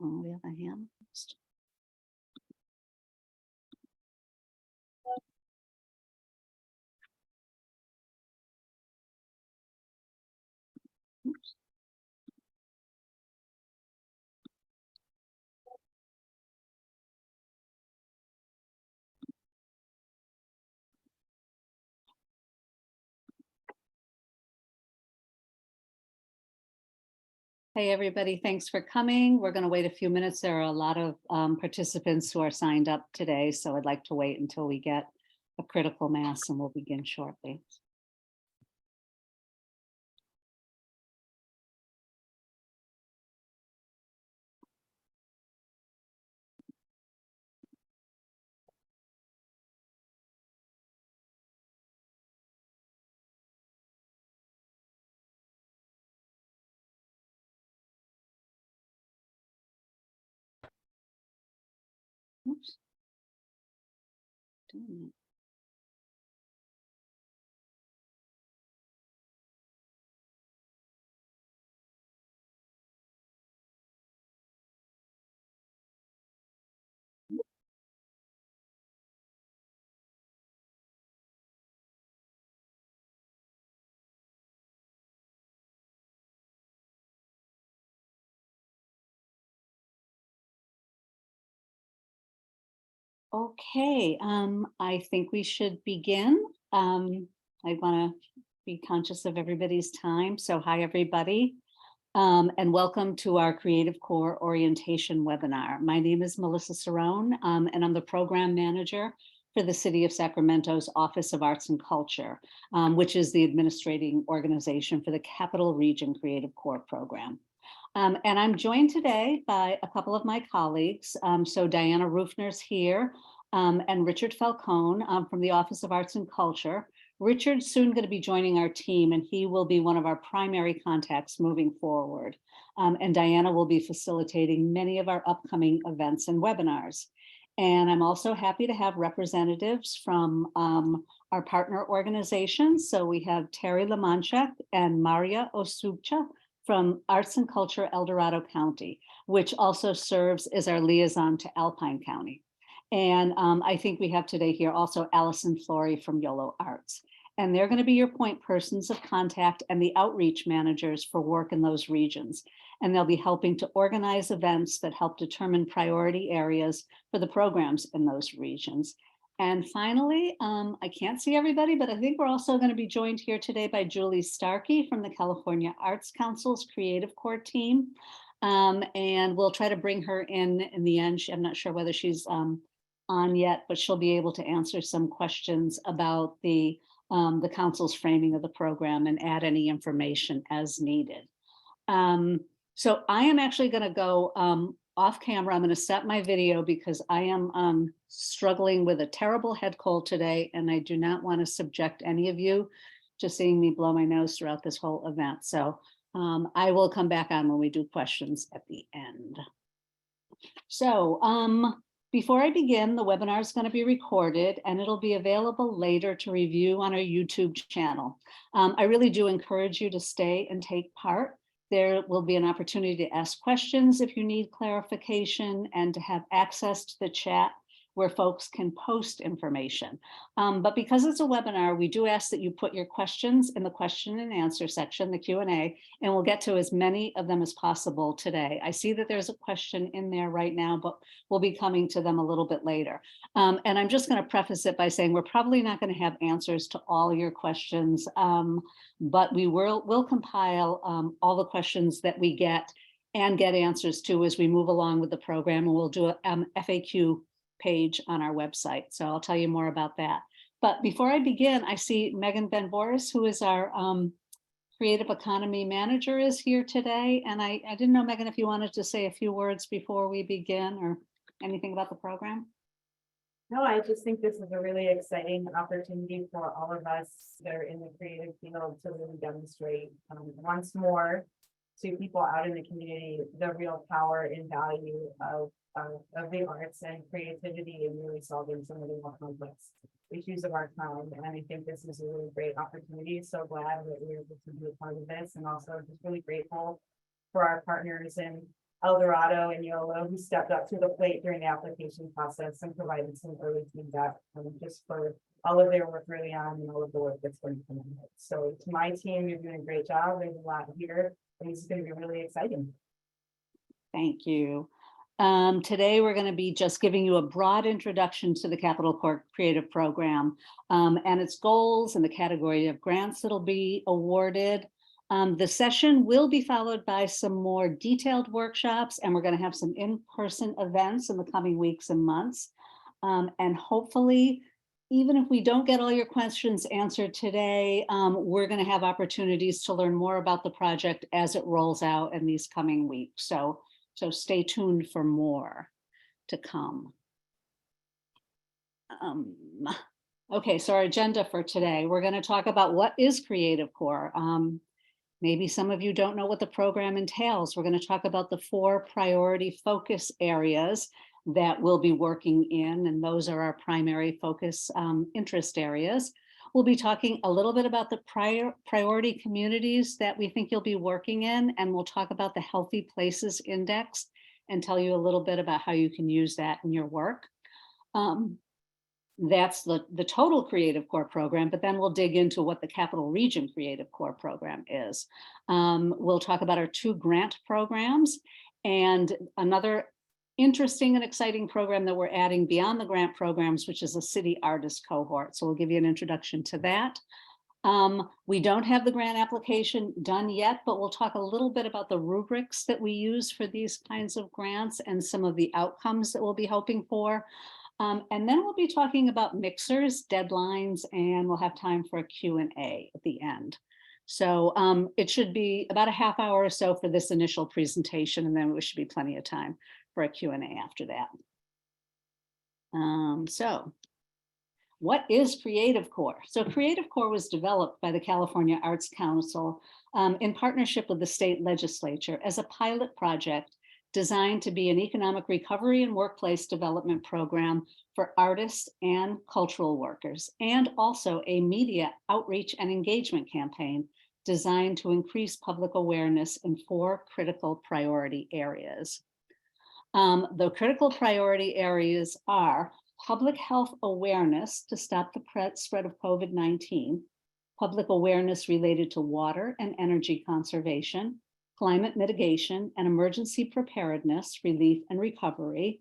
Oh, we have a hand raised. Oops. Hey, everybody, thanks for coming. We're going to wait a few minutes. There are a lot of participants who are signed up today, so I'd like to wait until we get a critical mass and we'll begin shortly. Oops. Doing it. Okay, I think we should begin. I want to be conscious of everybody's time. So hi, everybody, and welcome to our Creative Core Orientation webinar. My name is Melissa Cerrone, and I'm the program manager for the City of Sacramento's Office of Arts and Culture, which is the administrating organization for the Capital Region Creative Core program. And I'm joined today by a couple of my colleagues. So Diana Rufner's here and Richard Falcone from the Office of Arts and Culture. Richard's soon going to be joining our team, and he will be one of our primary contacts moving forward. And Diana will be facilitating many of our upcoming events and webinars. And I'm also happy to have representatives from our partner organizations. So we have Terry Lamanchek and Maria Osubcha from Arts and Culture El Dorado County, which also serves as our liaison to Alpine County. And I think we have today here also Allison Flory from YOLO Arts. And they're going to be your point persons of contact and the outreach managers for work in those regions. And they'll be helping to organize events that help determine priority areas for the programs in those regions. And finally, I can't see everybody, but I think we're also going to be joined here today by Julie Starkey from the California Arts Council's Creative Core team. And we'll try to bring her in the end. I'm not sure whether she's on yet, but she'll be able to answer some questions about the council's framing of the program and add any information as needed. So I am actually going to go off camera. I'm going to set my video because I am struggling with a terrible head cold today, and I do not want to subject any of you to seeing me blow my nose throughout this whole event. So I will come back on when we do questions at the end. So before I begin, the webinar is going to be recorded and it'll be available later to review on our YouTube channel. I really do encourage you to stay and take part. There will be an opportunity to ask questions if you need clarification and to have access to the chat where folks can post information. But because it's a webinar, we do ask that you put your questions in the question and answer section, the Q&A, and we'll get to as many of them as possible today. I see that there's a question in there right now, but we'll be coming to them a little bit later. And I'm just going to preface it by saying we're probably not going to have answers to all your questions, but we'll compile all the questions that we get and get answers to as we move along with the program, and we'll do a FAQ page on our website. So I'll tell you more about that. But before I begin, I see Megan Ben-Boris, who is our Creative Economy Manager, is here today. And I didn't know, Megan, if you wanted to say a few words before we begin or anything about the program. No, I just think this is a really exciting opportunity for all of us that are in the creative field to really demonstrate once more to people out in the community the real power and value of the arts and creativity and really solving some of the more complex issues of our time. And I think this is a really great opportunity. So glad that we're able to be a part of this, and also just really grateful for our partners in El Dorado and Yolo, who stepped up to the plate during the application process and provided some early feedback, just for all of their work early on and all of the work that's been done. So to my team, you're doing a great job. There's a lot here, and this is going to be really exciting. Thank you. Today, we're going to be just giving you a broad introduction to the Capital Corp Creative Program and its goals and the category of grants that'll be awarded. The session will be followed by some more detailed workshops, and we're going to have some in-person events in the coming weeks and months. And hopefully, even if we don't get all your questions answered today, we're going to have opportunities to learn more about the project as it rolls out in these coming weeks. So stay tuned for more to come. Okay, so our agenda for today, we're going to talk about what is Creative Corps. Maybe some of you don't know what the program entails. We're going to talk about the 4 priority focus areas that we'll be working in, and those are our primary focus interest areas. We'll be talking a little bit about the priority communities that we think you'll be working in, and we'll talk about the Healthy Places Index and tell you a little bit about how you can use that in your work. That's the total Creative Corps program, but then we'll dig into what the Capital Region Creative Corps program is. We'll talk about our 2 grant programs and another interesting and exciting program that we're adding beyond the grant programs, which is a city artist cohort. So we'll give you an introduction to that. We don't have the grant application done yet, but we'll talk a little bit about the rubrics that we use for these kinds of grants and some of the outcomes that we'll be hoping for. And then we'll be talking about mixers, deadlines, and we'll have time for a Q&A at the end. So it should be about a half hour or so for this initial presentation, and then there should be plenty of time for a Q&A after that. So what is Creative Corps? So Creative Corps was developed by the California Arts Council in partnership with the state legislature as a pilot project designed to be an economic recovery and workplace development program for artists and cultural workers, and also a media outreach and engagement campaign designed to increase public awareness in 4 critical priority areas. The critical priority areas are public health awareness to stop the spread of COVID-19, public awareness related to water and energy conservation, climate mitigation and emergency preparedness, relief and recovery,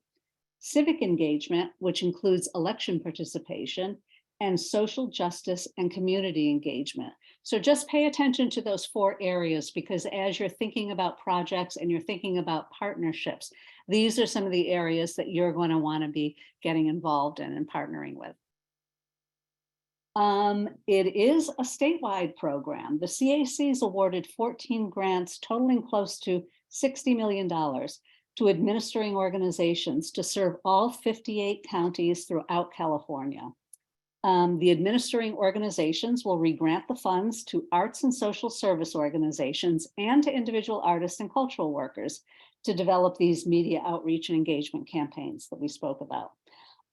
civic engagement, which includes election participation, and social justice and community engagement. So just pay attention to those 4 areas, because as you're thinking about projects and you're thinking about partnerships, these are some of the areas that you're going to want to be getting involved in and partnering with. It is a statewide program. The CAC has awarded 14 grants totaling close to $60 million to administering organizations to serve all 58 counties throughout California. The administering organizations will re-grant the funds to arts and social service organizations and to individual artists and cultural workers to develop these media outreach and engagement campaigns that we spoke about.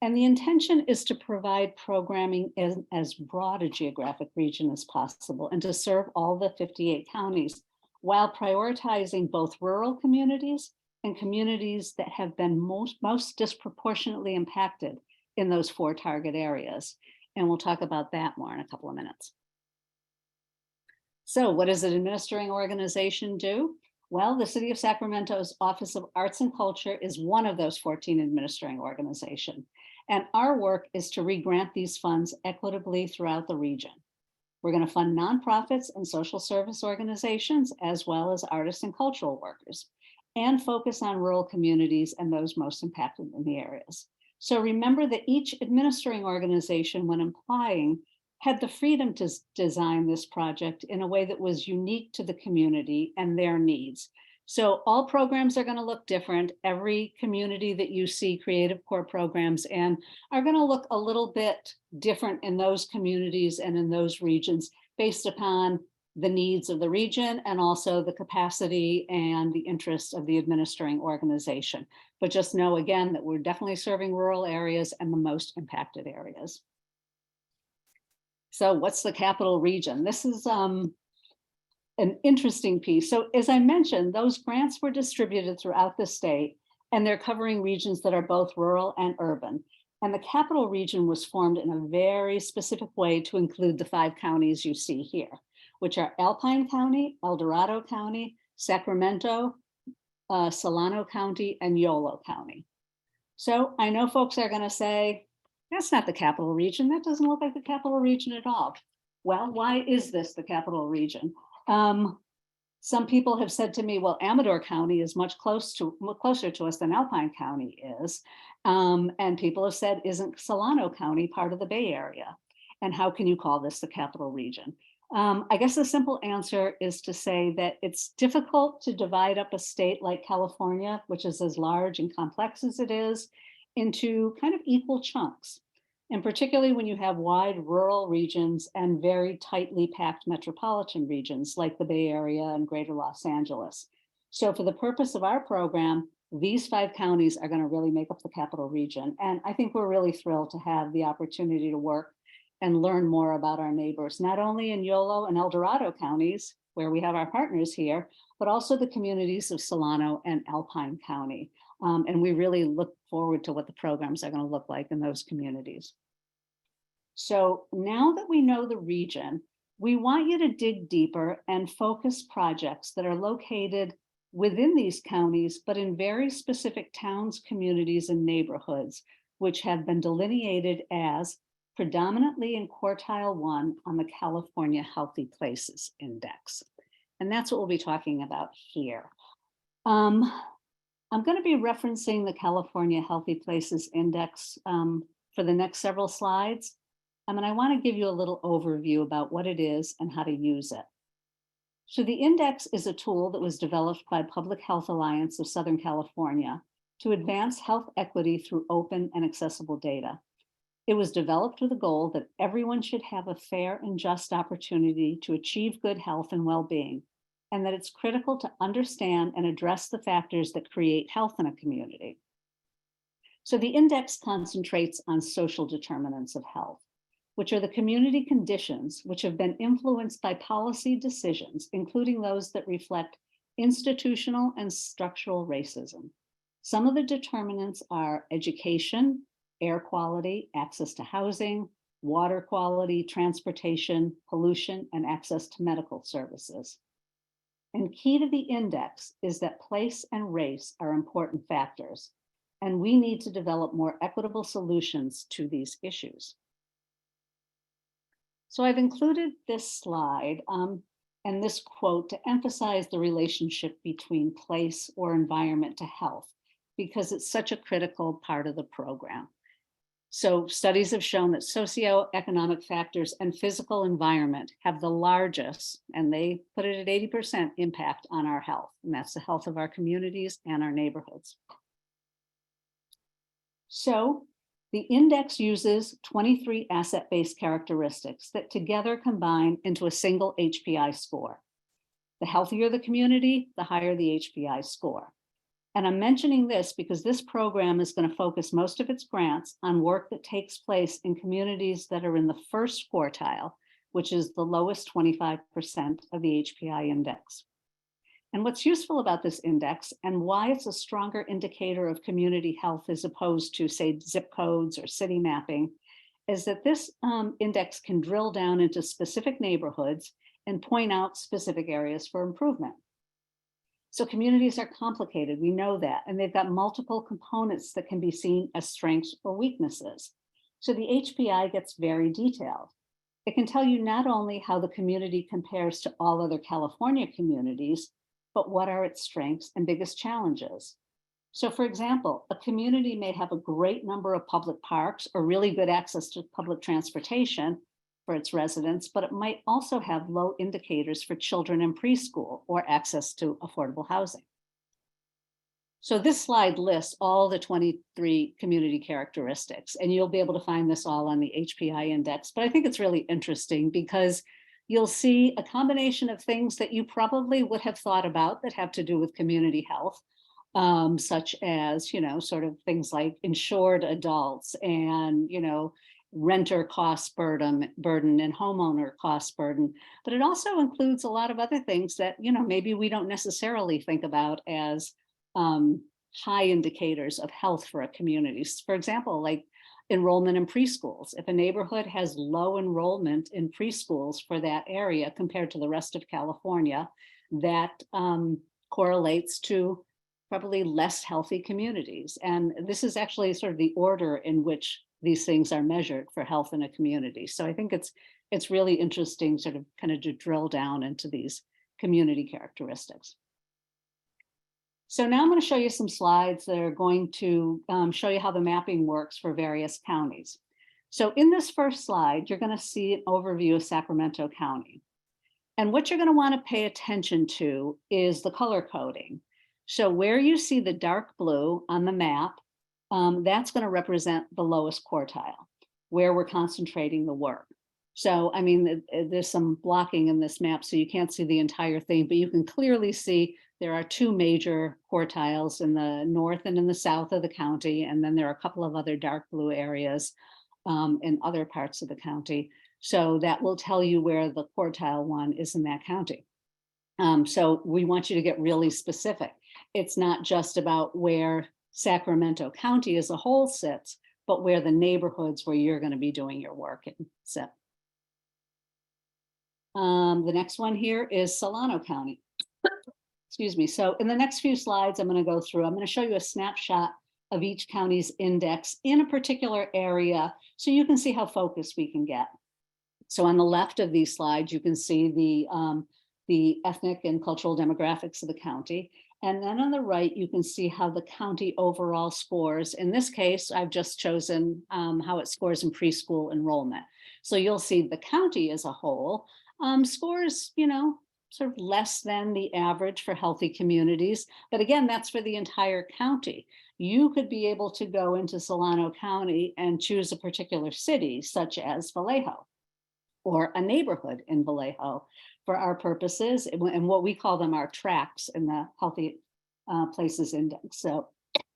And the intention is to provide programming in as broad a geographic region as possible and to serve all the 58 counties while prioritizing both rural communities and communities that have been most disproportionately impacted in those 4 target areas. And we'll talk about that more in a couple of minutes. So what does an administering organization do? Well, the City of Sacramento's Office of Arts and Culture is one of those 14 administering organizations. And our work is to re-grant these funds equitably throughout the region. We're going to fund nonprofits and social service organizations, as well as artists and cultural workers, and focus on rural communities and those most impacted in the areas. So remember that each administering organization, when applying, had the freedom to design this project in a way that was unique to the community and their needs. So all programs are going to look different. Every community that you see Creative Corps programs in are going to look a little bit different in those communities and in those regions based upon the needs of the region and also the capacity and the interests of the administering organization. But just know again that we're definitely serving rural areas and the most impacted areas. So what's the Capital Region? This is an interesting piece. So as I mentioned, those grants were distributed throughout the state, and they're covering regions that are both rural and urban. And the capital region was formed in a very specific way to include the 5 counties you see here, which are Alpine County, El Dorado County, Sacramento, Solano County, and Yolo County. So I know folks are going to say, that's not the capital region. That doesn't look like the capital region at all. Well, why is this the capital region? Some people have said to me, well, Amador County is much closer to us than Alpine County is. And people have said, isn't Solano County part of the Bay Area? And how can you call this the capital region? I guess the simple answer is to say that it's difficult to divide up a state like California, which is as large and complex as it is, into kind of equal chunks. And particularly when you have wide rural regions and very tightly packed metropolitan regions like the Bay Area and Greater Los Angeles. So for the purpose of our program, these 5 counties are going to really make up the capital region. And I think we're really thrilled to have the opportunity to work and learn more about our neighbors, not only in Yolo and El Dorado counties, where we have our partners here, but also the communities of Solano and Alpine County. And we really look forward to what the programs are going to look like in those communities. So now that we know the region, we want you to dig deeper and focus projects that are located within these counties, but in very specific towns, communities, and neighborhoods, which have been delineated as predominantly in quartile 1 on the California Healthy Places Index. And that's what we'll be talking about here. I'm going to be referencing the California Healthy Places Index for the next several slides. And I want to give you a little overview about what it is and how to use it. So the index is a tool that was developed by Public Health Alliance of Southern California to advance health equity through open and accessible data. It was developed with a goal that everyone should have a fair and just opportunity to achieve good health and well-being, and that it's critical to understand and address the factors that create health in a community. So the index concentrates on social determinants of health, which are the community conditions which have been influenced by policy decisions, including those that reflect institutional and structural racism. Some of the determinants are education, air quality, access to housing, water quality, transportation, pollution, and access to medical services. And key to the index is that place and race are important factors, and we need to develop more equitable solutions to these issues. So I've included this slide and this quote to emphasize the relationship between place or environment to health, because it's such a critical part of the program. So studies have shown that socioeconomic factors and physical environment have the largest, and they put it at 80% impact on our health, and that's the health of our communities and our neighborhoods. So the index uses 23 asset-based characteristics that together combine into a single HPI score. The healthier the community, the higher the HPI score. And I'm mentioning this because this program is going to focus most of its grants on work that takes place in communities that are in the first quartile, which is the lowest 25% of the HPI index. And what's useful about this index and why it's a stronger indicator of community health as opposed to, say, zip codes or city mapping, is that this index can drill down into specific neighborhoods and point out specific areas for improvement. So communities are complicated, we know that, and they've got multiple components that can be seen as strengths or weaknesses. So the HPI gets very detailed. It can tell you not only how the community compares to all other California communities, but what are its strengths and biggest challenges. So for example, a community may have a great number of public parks or really good access to public transportation for its residents, but it might also have low indicators for children in preschool or access to affordable housing. So this slide lists all the 23 community characteristics, and you'll be able to find this all on the HPI index. But I think it's really interesting because you'll see a combination of things that you probably would have thought about that have to do with community health, such as, sort of things like insured adults and, renter cost burden and homeowner cost burden, but it also includes a lot of other things that, maybe we don't necessarily think about as high indicators of health for a community. For example, like enrollment in preschools. If a neighborhood has low enrollment in preschools for that area compared to the rest of California, that correlates to probably less healthy communities. And this is actually sort of the order in which these things are measured for health in a community. So I think it's really interesting sort of kind of to drill down into these community characteristics. So now I'm going to show you some slides that are going to show you how the mapping works for various counties. So in this first slide, you're going to see an overview of Sacramento County. And what you're going to want to pay attention to is the color coding. So where you see the dark blue on the map, that's going to represent the lowest quartile, where we're concentrating the work. So, I mean, there's some blocking in this map, so you can't see the entire thing, but you can clearly see there are two major quartiles in the north and in the south of the county, and then there are a couple of other dark blue areas in other parts of the county. So that will tell you where the quartile one is in that county. So we want you to get really specific. It's not just about where Sacramento County as a whole sits, but where the neighborhoods where you're going to be doing your work sit. The next one here is Solano County. Excuse me. So in the next few slides, I'm going to go through, I'm going to show you a snapshot of each county's index in a particular area so you can see how focused we can get. So on the left of these slides, you can see the ethnic and cultural demographics of the county. And then on the right, you can see how the county overall scores. In this case, I've just chosen how it scores in preschool enrollment. So you'll see the county as a whole scores, sort of less than the average for healthy communities. But again, that's for the entire county. You could be able to go into Solano County and choose a particular city, such as Vallejo, or a neighborhood in Vallejo for our purposes, and what we call them our tracks in the Healthy Places Index. So,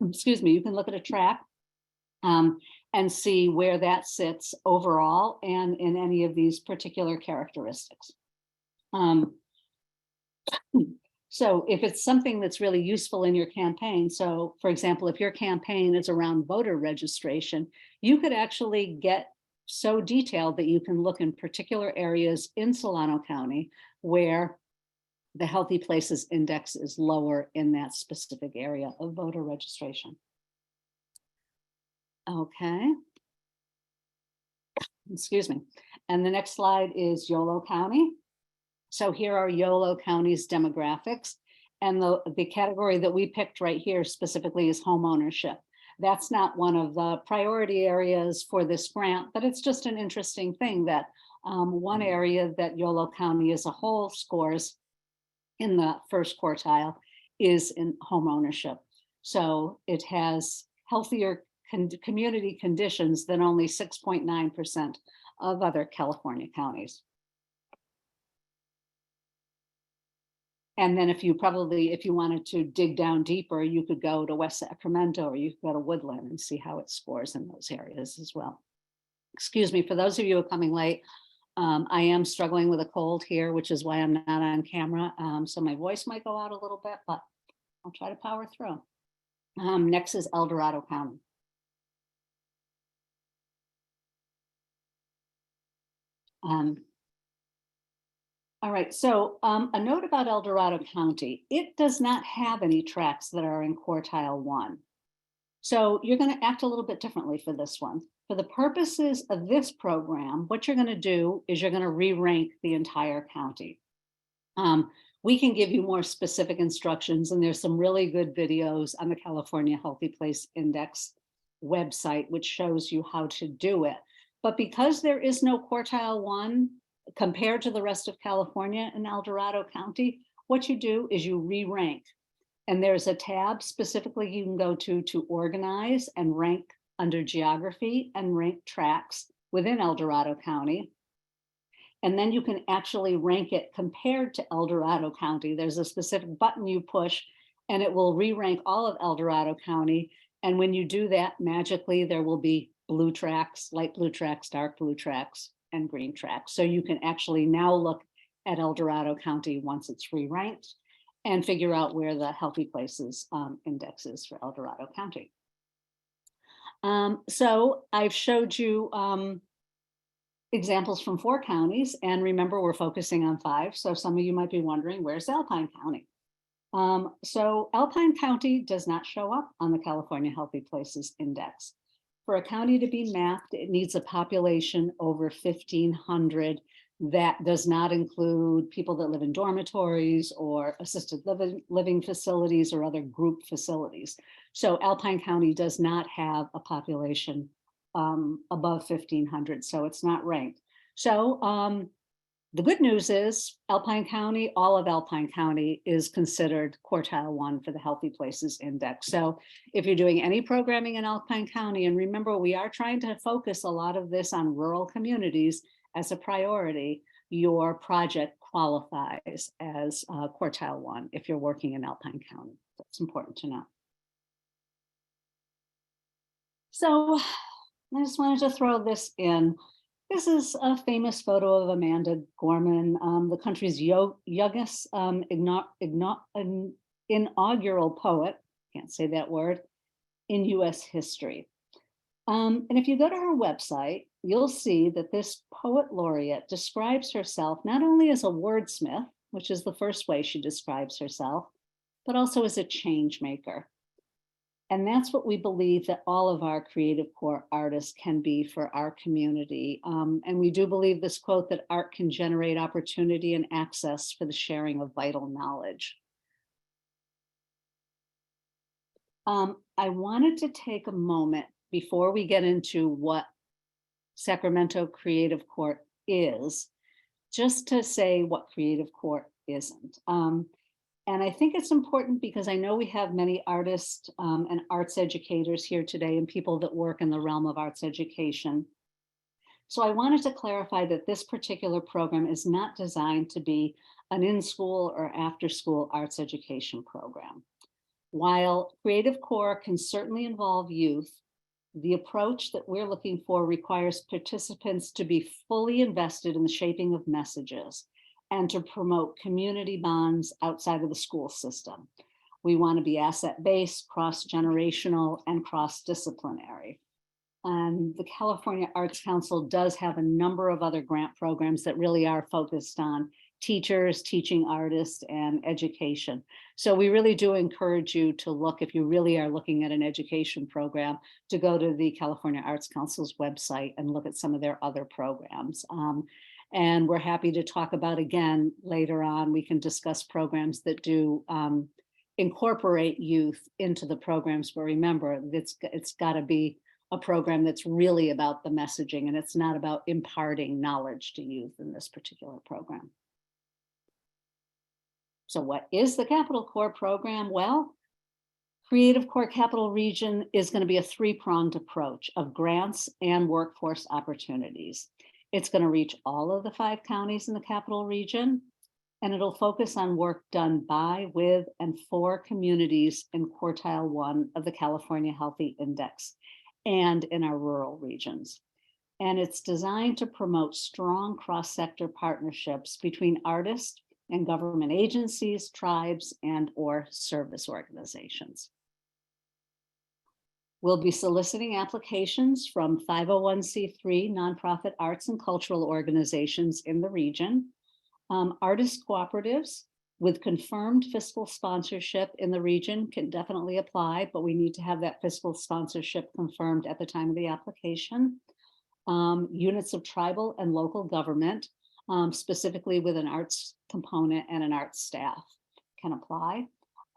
excuse me, you can look at a track and see where that sits overall and in any of these particular characteristics. So if it's something that's really useful in your campaign, so for example, if your campaign is around voter registration, you could actually get so detailed that you can look in particular areas in Solano County where the Healthy Places Index is lower in that specific area of voter registration. Okay. Excuse me. And the next slide is Yolo County. So here are Yolo County's demographics. And the category that we picked right here specifically is home ownership. That's not one of the priority areas for this grant, but it's just an interesting thing that one area that Yolo County as a whole scores in the first quartile is in home ownership. So it has healthier community conditions than only 6.9% of other California counties. And then if you wanted to dig down deeper, you could go to West Sacramento or you could go to Woodland and see how it scores in those areas as well. Excuse me, for those of you who are coming late, I am struggling with a cold here, which is why I'm not on camera. So my voice might go out a little bit, but I'll try to power through. Next is El Dorado County. All right, so a note about El Dorado County, it does not have any tracks that are in quartile 1. So you're going to act a little bit differently for this one. For the purposes of this program, what you're going to do is you're going to re-rank the entire county. We can give you more specific instructions, and there's some really good videos on the California Healthy Place Index website, which shows you how to do it. But because there is no quartile 1, compared to the rest of California in El Dorado County, what you do is you re-rank. And there's a tab specifically you can go to organize and rank under geography and rank tracks within El Dorado County. And then you can actually rank it compared to El Dorado County. There's a specific button you push and it will re-rank all of El Dorado County. And when you do that, magically, there will be blue tracks, light blue tracks, dark blue tracks, and green tracks. So you can actually now look at El Dorado County once it's re-ranked and figure out where the Healthy Places Index is for El Dorado County. So I've showed you examples from 4 counties, and remember, we're focusing on 5. So some of you might be wondering, where's Alpine County? So Alpine County does not show up on the California Healthy Places Index. For a county to be mapped, it needs a population over 1,500. That does not include people that live in dormitories or assisted living facilities or other group facilities. So Alpine County does not have a population above 1,500, so it's not ranked. So the good news is Alpine County, all of Alpine County is considered quartile 1 for the Healthy Places Index. So if you're doing any programming in Alpine County, and remember, we are trying to focus a lot of this on rural communities as a priority, your project qualifies as quartile 1 if you're working in Alpine County. That's important to know. So I just wanted to throw this in. This is a famous photo of Amanda Gorman, the country's youngest inaugural poet, can't say that word, in US history. And if you go to her website, you'll see that this poet laureate describes herself not only as a wordsmith, which is the first way she describes herself, but also as a change maker. And that's what we believe that all of our Creative Core artists can be for our community. And we do believe this quote that art can generate opportunity and access for the sharing of vital knowledge. I wanted to take a moment before we get into what Sacramento Creative Core is, just to say what Creative Core isn't. And I think it's important because I know we have many artists and arts educators here today and people that work in the realm of arts education. So I wanted to clarify that this particular program is not designed to be an in-school or after-school arts education program. While Creative Core can certainly involve youth, the approach that we're looking for requires participants to be fully invested in the shaping of messages and to promote community bonds outside of the school system. We want to be asset-based, cross-generational, and cross-disciplinary. And the California Arts Council does have a number of other grant programs that really are focused on teachers, teaching artists, and education. So we really do encourage you to look, if you really are looking at an education program, to go to the California Arts Council's website and look at some of their other programs. And we're happy to talk about, again, later on, we can discuss programs that do incorporate youth into the programs, but remember, it's gotta be a program that's really about the messaging, and it's not about imparting knowledge to youth in this particular program. So what is the Capital Core program? Well, Creative Core Capital Region is going to be a 3-pronged approach of grants and workforce opportunities. It's going to reach all of the 5 counties in the Capital Region, and it'll focus on work done by, with, and for communities in quartile 1 of the California Healthy Index and in our rural regions. And it's designed to promote strong cross-sector partnerships between artists and government agencies, tribes, and/or service organizations. We'll be soliciting applications from 501c3 nonprofit arts and cultural organizations in the region, artist cooperatives with confirmed fiscal sponsorship in the region can definitely apply, but we need to have that fiscal sponsorship confirmed at the time of the application. Units of tribal and local government, specifically with an arts component and an arts staff can apply.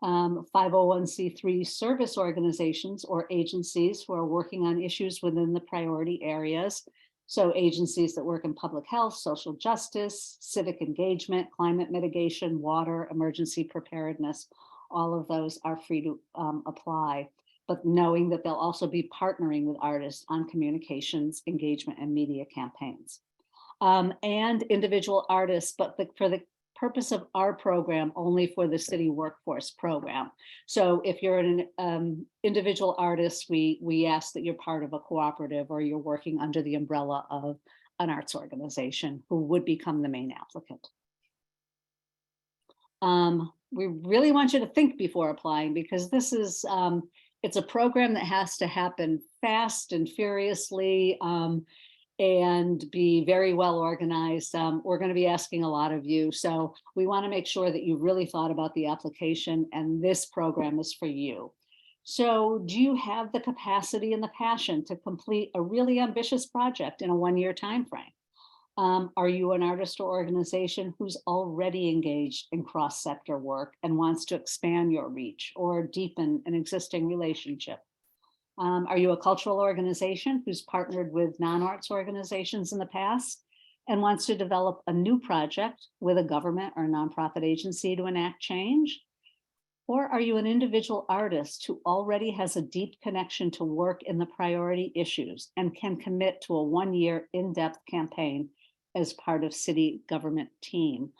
501c3 service organizations or agencies who are working on issues within the priority areas. So agencies that work in public health, social justice, civic engagement, climate mitigation, water, emergency preparedness, all of those are free to apply, but knowing that they'll also be partnering with artists on communications, engagement, and media campaigns. And individual artists, but for the purpose of our program only for the city workforce program. So if you're an individual artist, we ask that you're part of a cooperative or you're working under the umbrella of an arts organization who would become the main applicant. We really want you to think before applying, because this is, it's a program that has to happen fast and furiously, and be very well organized. We're going to be asking a lot of you, so we want to make sure that you really thought about the application, and this program is for you. So do you have the capacity and the passion to complete a really ambitious project in a one-year time frame? Are you an artist or organization who's already engaged in cross-sector work and wants to expand your reach or deepen an existing relationship? Are you a cultural organization who's partnered with non-arts organizations in the past and wants to develop a new project with a government or nonprofit agency to enact change? Or are you an individual artist who already has a deep connection to work in the priority issues and can commit to a one-year in-depth campaign as part of city government team?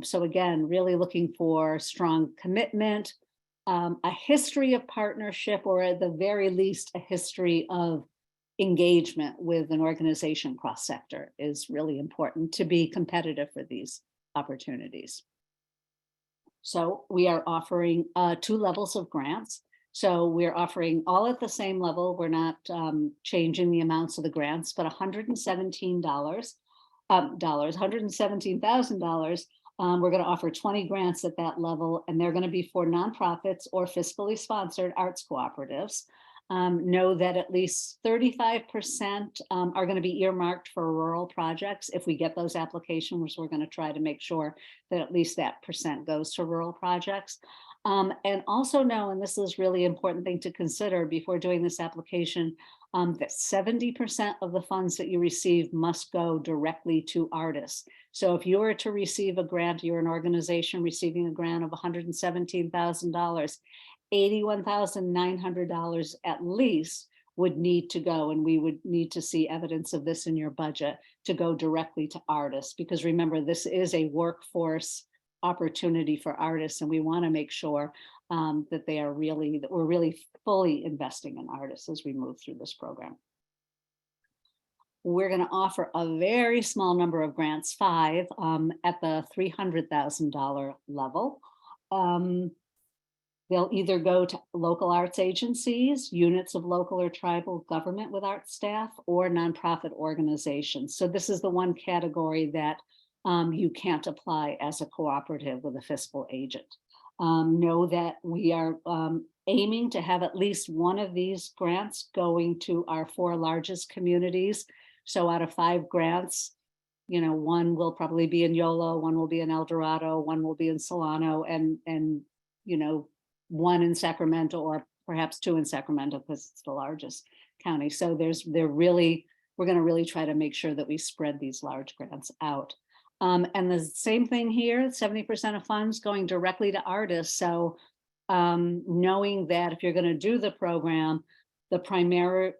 So again, really looking for strong commitment, a history of partnership, or at the very least, a history of engagement with an organization cross-sector is really important to be competitive for these opportunities. So we are offering 2 levels of grants. So we're offering all at the same level. We're not changing the amounts of the grants, but $117,000. We're going to offer 20 grants at that level, and they're going to be for nonprofits or fiscally sponsored arts cooperatives. Know that at least 35% are going to be earmarked for rural projects. If we get those applications, we're going to try to make sure that at least that percent goes to rural projects. And also know, and this is really important thing to consider before doing this application, that 70% of the funds that you receive must go directly to artists. So if you were to receive a grant, you're an organization receiving a grant of $117,000, $81,900 at least would need to go, and we would need to see evidence of this in your budget to go directly to artists, because remember, this is a workforce opportunity for artists, and we want to make sure that we're really fully investing in artists as we move through this program. We're going to offer a very small number of grants, 5 at the $300,000 level. They'll either go to local arts agencies, units of local or tribal government with art staff, or nonprofit organizations. So this is the one category that you can't apply as a cooperative with a fiscal agent. Know that we are aiming to have at least one of these grants going to our 4 largest communities. So out of 5 grants, you know, 1 will probably be in Yolo, 1 will be in El Dorado, 1 will be in Solano, and you know, 1 in Sacramento, or perhaps 2 in Sacramento because it's the largest county. So we're going to really try to make sure that we spread these large grants out. And the same thing here, 70% of funds going directly to artists. So knowing that if you're going to do the program, the primary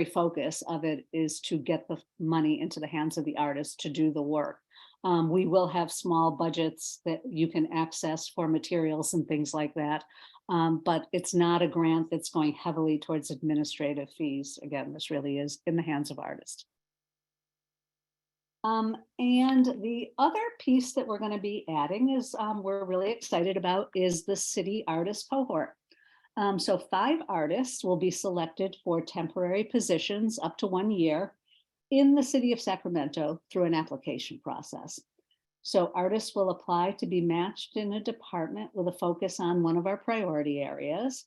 focus of it is to get the money into the hands of the artists to do the work. We will have small budgets that you can access for materials and things like that. But it's not a grant that's going heavily towards administrative fees. Again, this really is in the hands of artists. And the other piece that we're going to be adding is we're really excited about is the city artist cohort. So 5 artists will be selected for temporary positions up to 1 year in the city of Sacramento through an application process. So artists will apply to be matched in a department with a focus on one of our priority areas.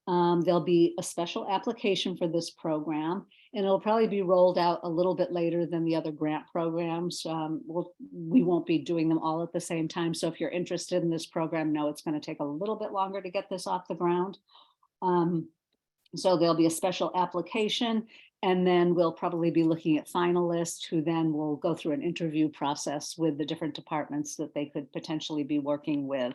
There'll be a special application for this program, and it'll probably be rolled out a little bit later than the other grant programs. We won't be doing them all at the same time. So if you're interested in this program, know it's going to take a little bit longer to get this off the ground. So there'll be a special application, and then we'll probably be looking at finalists who then will go through an interview process with the different departments that they could potentially be working with.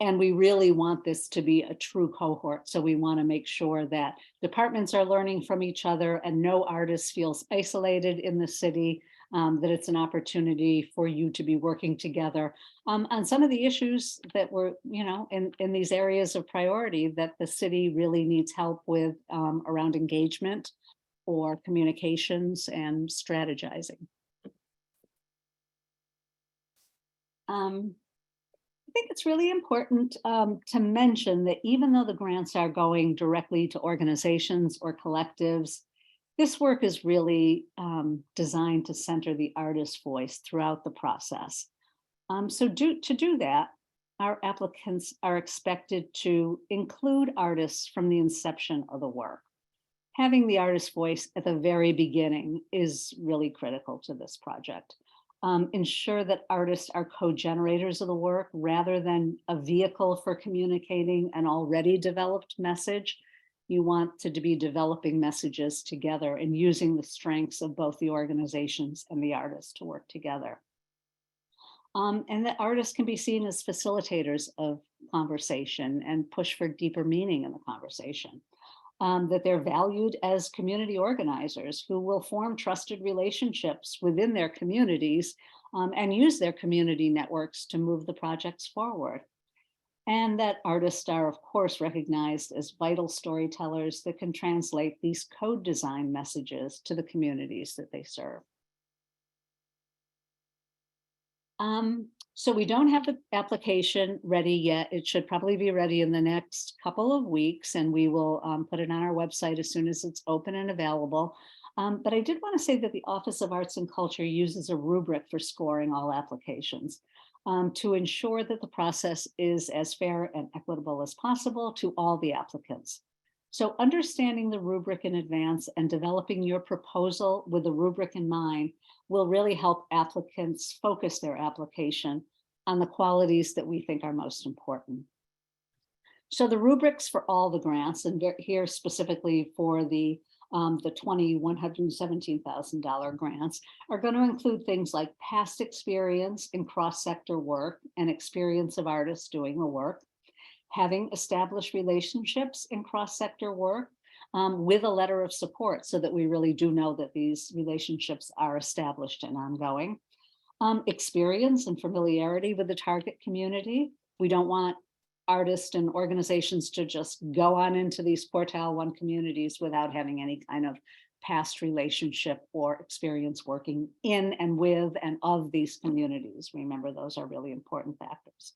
And we really want this to be a true cohort. So we want to make sure that departments are learning from each other and no artist feels isolated in the city. that it's an opportunity for you to be working together on some of the issues that were, in these areas of priority that the city really needs help with around engagement or communications and strategizing. I think it's really important to mention that even though the grants are going directly to organizations or collectives, this work is really designed to center the artist's voice throughout the process. To do that, our applicants are expected to include artists from the inception of the work. Having the artist's voice at the very beginning is really critical to this project. Ensure that artists are co-generators of the work rather than a vehicle for communicating an already developed message. You want to be developing messages together and using the strengths of both the organizations and the artists to work together. And that artists can be seen as facilitators of conversation and push for deeper meaning in the conversation. That they're valued as community organizers who will form trusted relationships within their communities and use their community networks to move the projects forward. And that artists are, of course, recognized as vital storytellers that can translate these code design messages to the communities that they serve. So we don't have the application ready yet. It should probably be ready in the next couple of weeks, and we will put it on our website as soon as it's open and available. But I did want to say that the Office of Arts and Culture uses a rubric for scoring all applications to ensure that the process is as fair and equitable as possible to all the applicants. So understanding the rubric in advance and developing your proposal with the rubric in mind will really help applicants focus their application on the qualities that we think are most important. So the rubrics for all the grants, and here specifically for the $117,000 grants, are going to include things like past experience in cross-sector work and experience of artists doing the work, having established relationships in cross-sector work, with a letter of support so that we really do know that these relationships are established and ongoing. Experience and familiarity with the target community. We don't want artists and organizations to just go on into these quartile 1 communities without having any kind of past relationship or experience working in and with and of these communities. Remember, those are really important factors.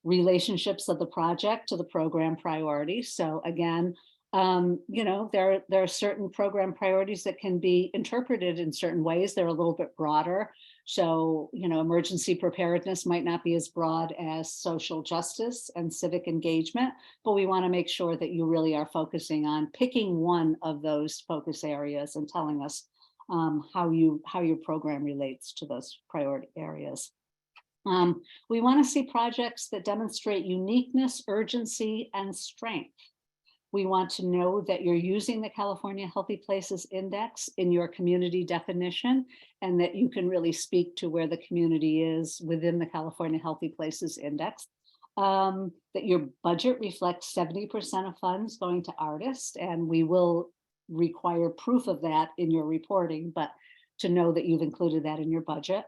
Relationships of the project to the program priorities. So again, there are certain program priorities that can be interpreted in certain ways. They're a little bit broader. So, emergency preparedness might not be as broad as social justice and civic engagement, but we want to make sure that you really are focusing on picking one of those focus areas and telling us how your program relates to those priority areas. We want to see projects that demonstrate uniqueness, urgency, and strength. We want to know that you're using the California Healthy Places Index in your community definition, and that you can really speak to where the community is within the California Healthy Places Index. That your budget reflects 70% of funds going to artists, and we will require proof of that in your reporting, but to know that you've included that in your budget.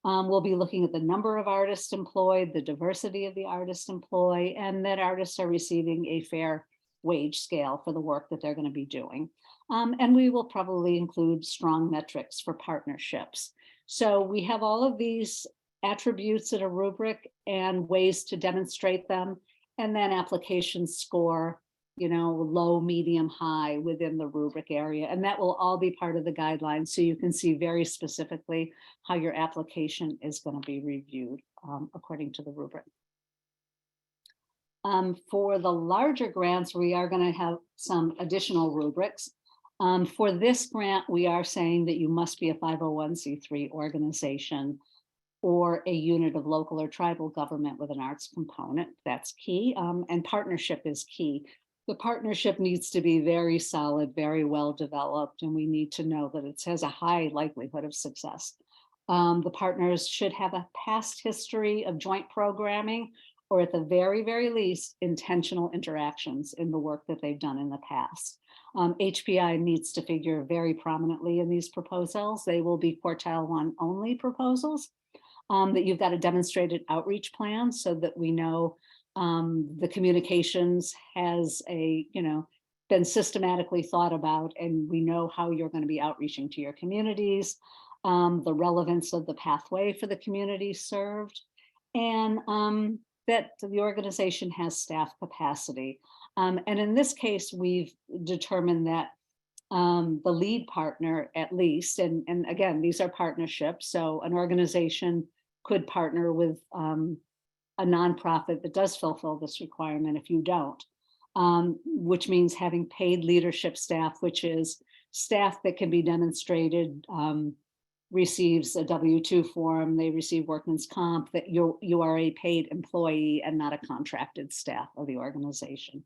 We'll be looking at the number of artists employed, the diversity of the artists employed, and that artists are receiving a fair wage scale for the work that they're going to be doing. And we will probably include strong metrics for partnerships. So we have all of these attributes in a rubric and ways to demonstrate them, and then application score, low, medium, high within the rubric area. And that will all be part of the guidelines. So you can see very specifically how your application is going to be reviewed according to the rubric. For the larger grants, we are going to have some additional rubrics. For this grant, we are saying that you must be a 501c3 organization or a unit of local or tribal government with an arts component. That's key. And partnership is key. The partnership needs to be very solid, very well developed, and we need to know that it has a high likelihood of success. The partners should have a past history of joint programming, or at the very, very least, intentional interactions in the work that they've done in the past. HPI needs to figure very prominently in these proposals. They will be quartile 1 only proposals. That you've got a demonstrated outreach plan so that we know the communications has been systematically thought about, and we know how you're going to be outreaching to your communities, the relevance of the pathway for the community served, and that the organization has staff capacity. And in this case, we've determined that the lead partner at least, and again, these are partnerships, so an organization could partner with a nonprofit that does fulfill this requirement if you don't, which means having paid leadership staff, which is staff that can be demonstrated, receives a W-2 form, they receive workman's comp, that you are a paid employee and not a contracted staff of the organization,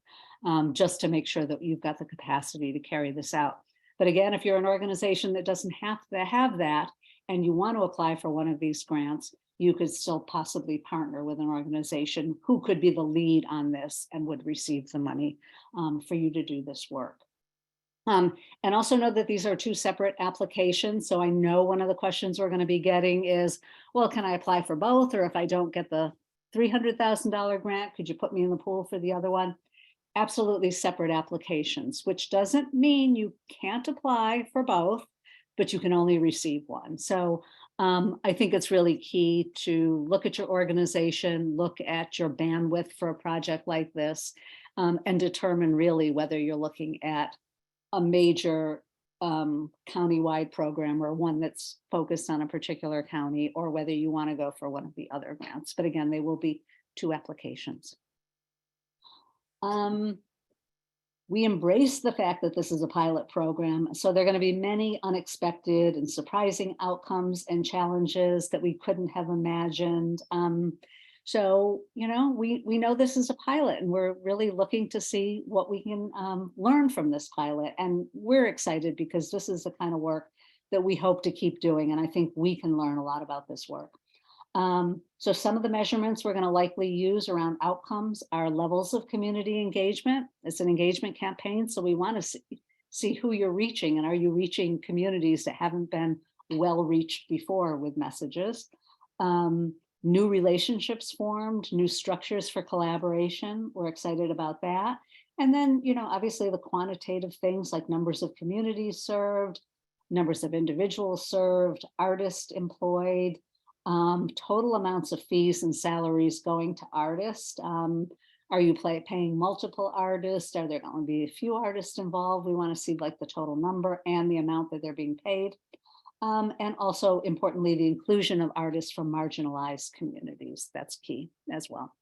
just to make sure that you've got the capacity to carry this out. But again, if you're an organization that doesn't have to have that, and you want to apply for one of these grants, you could still possibly partner with an organization who could be the lead on this and would receive the money for you to do this work. And also know that these are 2 separate applications. So I know one of the questions we're going to be getting is, well, can I apply for both? Or if I don't get the $300,000 grant, could you put me in the pool for the other one? Absolutely separate applications, which doesn't mean you can't apply for both, but you can only receive one. So I think it's really key to look at your organization, look at your bandwidth for a project like this, and determine really whether you're looking at a major countywide program or one that's focused on a particular county, or whether you want to go for one of the other grants. But again, they will be 2 applications. We embrace the fact that this is a pilot program, so there are going to be many unexpected and surprising outcomes and challenges that we couldn't have imagined. So, we know this is a pilot, and we're really looking to see what we can learn from this pilot. And we're excited because this is the kind of work that we hope to keep doing. And I think we can learn a lot about this work. So some of the measurements we're going to likely use around outcomes are levels of community engagement. It's an engagement campaign, so we want to see who you're reaching, and are you reaching communities that haven't been well reached before with messages. New relationships formed, new structures for collaboration. We're excited about that. And then, obviously the quantitative things like numbers of communities served, numbers of individuals served, artists employed, total amounts of fees and salaries going to artists. Are you paying multiple artists? Are there going to be a few artists involved? We want to see like the total number and the amount that they're being paid. And also importantly, the inclusion of artists from marginalized communities. That's key as well.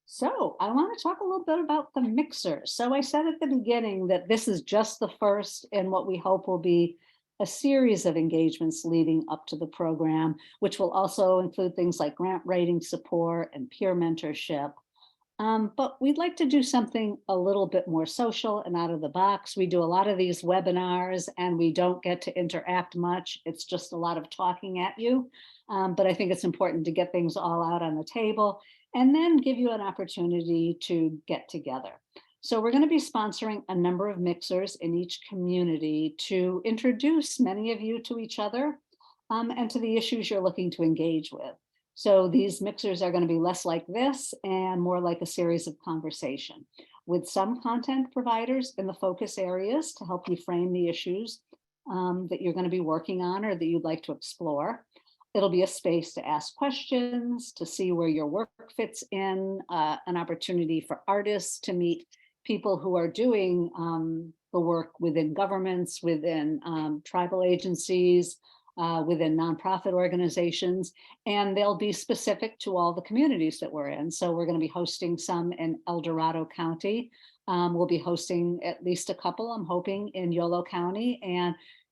So I want to talk a little bit about the mixer. So I said at the beginning that this is just the first in what we hope will be a series of engagements leading up to the program, which will also include things like grant writing support and peer mentorship. But we'd like to do something a little bit more social and out of the box. We do a lot of these webinars and we don't get to interact much. It's just a lot of talking at you. But I think it's important to get things all out on the table and then give you an opportunity to get together. So we're going to be sponsoring a number of mixers in each community to introduce many of you to each other and to the issues you're looking to engage with. So these mixers are going to be less like this and more like a series of conversation with some content providers in the focus areas to help you frame the issues that you're going to be working on or that you'd like to explore. It'll be a space to ask questions, to see where your work fits in, an opportunity for artists to meet people who are doing the work within governments, within tribal agencies, within nonprofit organizations, and they'll be specific to all the communities that we're in. So we're going to be hosting some in El Dorado County. We'll be hosting at least a couple, I'm hoping, in Yolo County,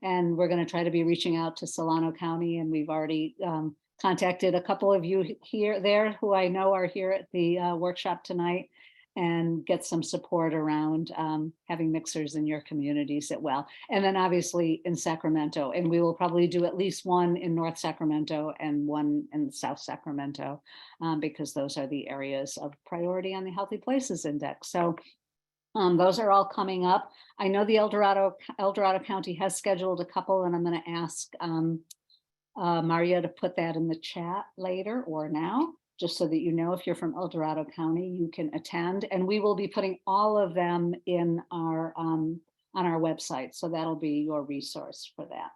and we're going to try to be reaching out to Solano County, and we've already contacted a couple of you there who I know are here at the workshop tonight, and get some support around having mixers in your communities as well. And then obviously in Sacramento, and we will probably do at least one in North Sacramento and one in South Sacramento, because those are the areas of priority on the Healthy Places Index. So Those are all coming up. I know the El Dorado County has scheduled a couple, and I'm going to ask Maria to put that in the chat later or now, just so that you know if you're from El Dorado County, you can attend. And we will be putting all of them in our on our website. So that'll be your resource for that.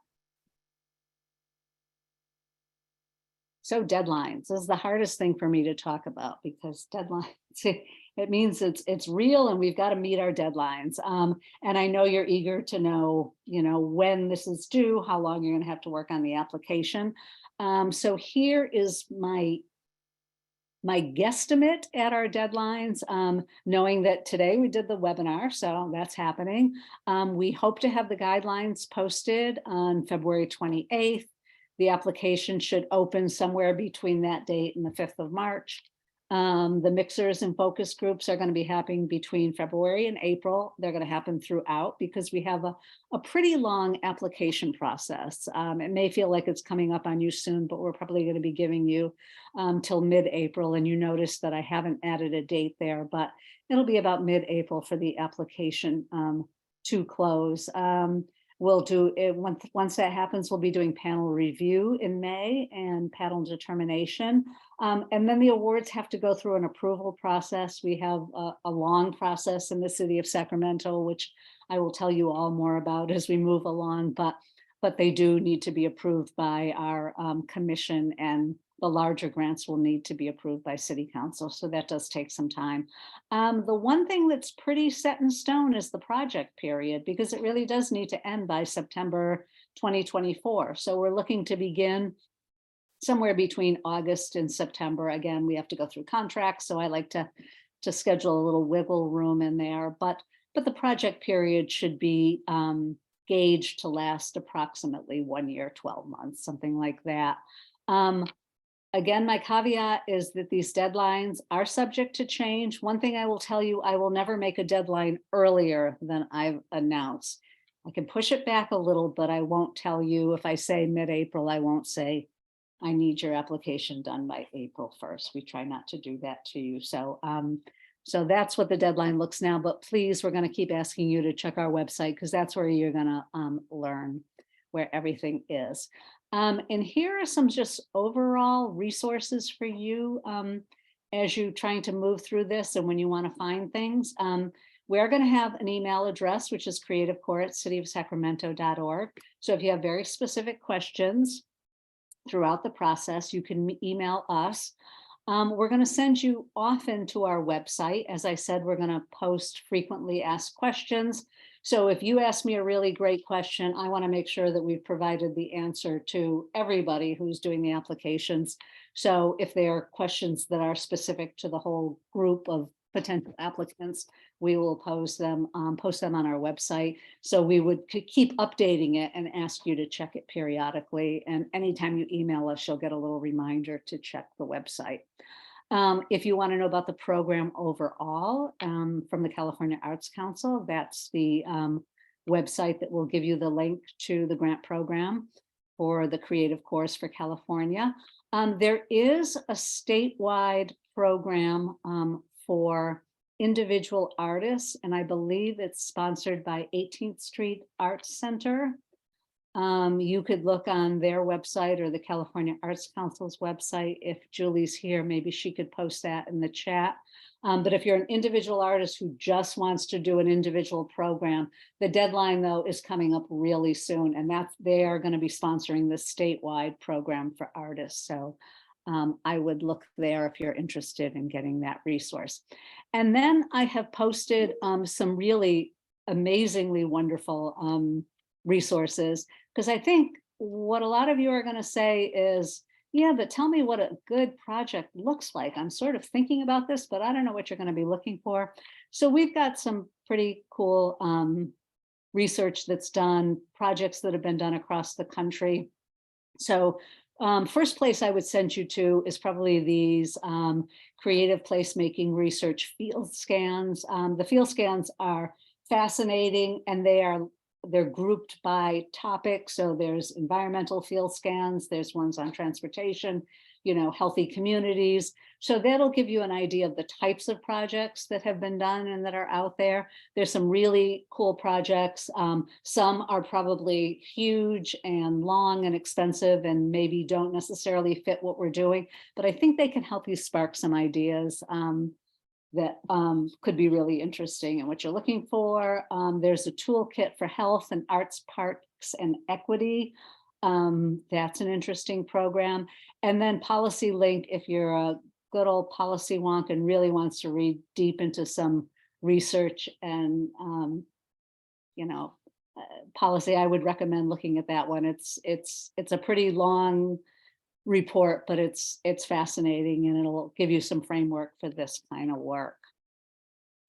So deadlines, this is the hardest thing for me to talk about, because deadlines, it means it's real and we've got to meet our deadlines. And I know you're eager to know, when this is due, how long you're going to have to work on the application. So here is my guesstimate at our deadlines, knowing that today we did the webinar, so that's happening. We hope to have the guidelines posted on February 28th. The application should open somewhere between that date and the 5th of March. The mixers and focus groups are going to be happening between February and April. They're going to happen throughout because we have a pretty long application process. It may feel like it's coming up on you soon, but we're probably going to be giving you till mid-April. And you notice that I haven't added a date there, but it'll be about mid-April for the application to close. We'll do it once that happens, we'll be doing panel review in May and panel determination. And then the awards have to go through an approval process. We have a long process in the city of Sacramento, which I will tell you all more about as we move along, but they do need to be approved by our commission, and the larger grants will need to be approved by city council. So that does take some time. The one thing that's pretty set in stone is the project period, because it really does need to end by September 2024. So we're looking to begin somewhere between August and September. Again, we have to go through contracts, so I like to schedule a little wiggle room in there, but the project period should be gauged to last approximately 1 year, 12 months, something like that. Again, my caveat is that these deadlines are subject to change. One thing I will tell you, I will never make a deadline earlier than I've announced. I can push it back a little, but I won't tell you. If I say mid-April, I won't say, I need your application done by April 1st. We try not to do that to you. So, so that's what the deadline looks now, but please, we're going to keep asking you to check our website, because that's where you're going to learn where everything is. And here are some just overall resources for you as you're trying to move through this and when you want to find things. We're going to have an email address, which is creativecore@cityofsacramento.org. So if you have very specific questions throughout the process, you can email us. We're going to send you often to our website. As I said, we're going to post frequently asked questions. So if you ask me a really great question, I want to make sure that we've provided the answer to everybody who's doing the applications. So if there are questions that are specific to the whole group of potential applicants, we will post them on our website. So we would keep updating it and ask you to check it periodically. And anytime you email us, you'll get a little reminder to check the website. If you want to know about the program overall from the California Arts Council, that's the website that will give you the link to the grant program for the Creative Course for California. There is a statewide program for individual artists, and I believe it's sponsored by 18th Street Arts Center. You could look on their website or the California Arts Council's website. If Julie's here, maybe she could post that in the chat. But if you're an individual artist who just wants to do an individual program, the deadline though is coming up really soon, and they are going to be sponsoring the statewide program for artists. So I would look there if you're interested in getting that resource. And then I have posted some really amazingly wonderful resources, because I think what a lot of you are going to say is, yeah, but tell me what a good project looks like. I'm sort of thinking about this, but I don't know what you're going to be looking for. So we've got some pretty cool research that's done, projects that have been done across the country. So first place I would send you to is probably these creative placemaking research field scans. The field scans are fascinating, and they're grouped by topic. So there's environmental field scans, there's ones on transportation, healthy communities. So that'll give you an idea of the types of projects that have been done and that are out there. There's some really cool projects. Some are probably huge and long and expensive and maybe don't necessarily fit what we're doing, but I think they can help you spark some ideas that could be really interesting in what you're looking for. There's a toolkit for health and arts, parks, and equity. That's an interesting program. And then Policy Link, if you're a good old policy wonk and really wants to read deep into some research and policy, I would recommend looking at that one. It's a pretty long report, but it's fascinating and it'll give you some framework for this kind of work.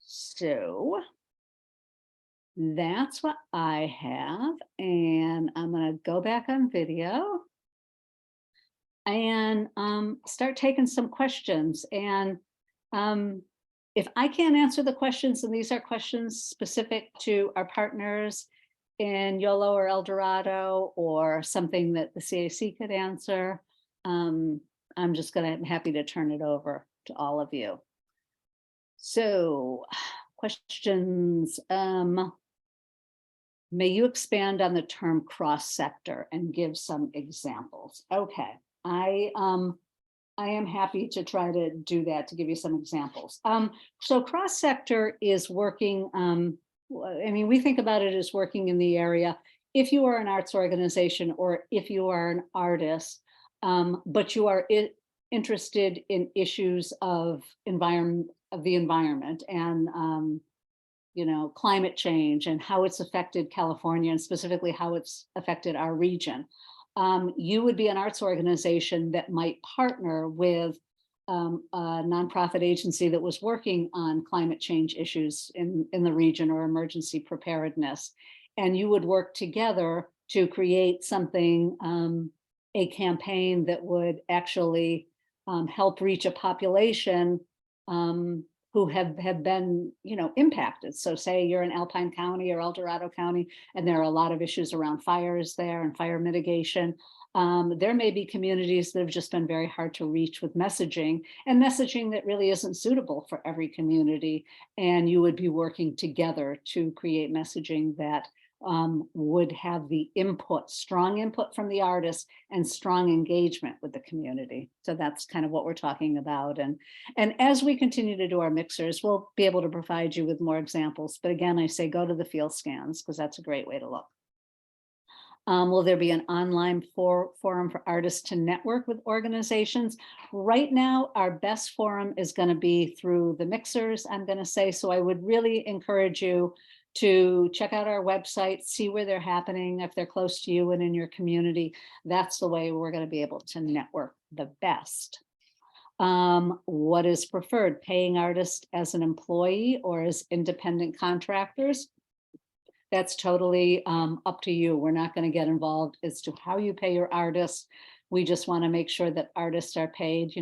So that's what I have, and I'm going to go back on video and start taking some questions. And if I can't answer the questions, and these are questions specific to our partners in YOLO or El Dorado, or something that the CAC could answer, I'm happy to turn it over to all of you. So, questions. May you expand on the term cross-sector and give some examples? Okay, I am happy to try to do that, to give you some examples. So cross-sector is working, we think about it as working in the area. If you are an arts organization or if you are an artist, but you are interested in issues of the environment and climate change and how it's affected California, and specifically how it's affected our region. You would be an arts organization that might partner with a nonprofit agency that was working on climate change issues in the region or emergency preparedness. And you would work together to create something, a campaign that would actually help reach a population who have been, impacted. So say you're in Alpine County or El Dorado County, and there are a lot of issues around fires there and fire mitigation. There may be communities that have just been very hard to reach with messaging, and messaging that really isn't suitable for every community. And you would be working together to create messaging that would have the strong input from the artist and strong engagement with the community. So that's kind of what we're talking about. And as we continue to do our mixers, we'll be able to provide you with more examples. But again, I say go to the field scans because that's a great way to look. Will there be an online forum for artists to network with organizations? Right now, our best forum is going to be through the mixers, I'm going to say. So I would really encourage you to check out our website, see where they're happening, if they're close to you and in your community. That's the way we're going to be able to network the best. What is preferred, paying artists as an employee or as independent contractors? That's totally up to you. We're not going to get involved as to how you pay your artists. We just want to make sure that artists are paid.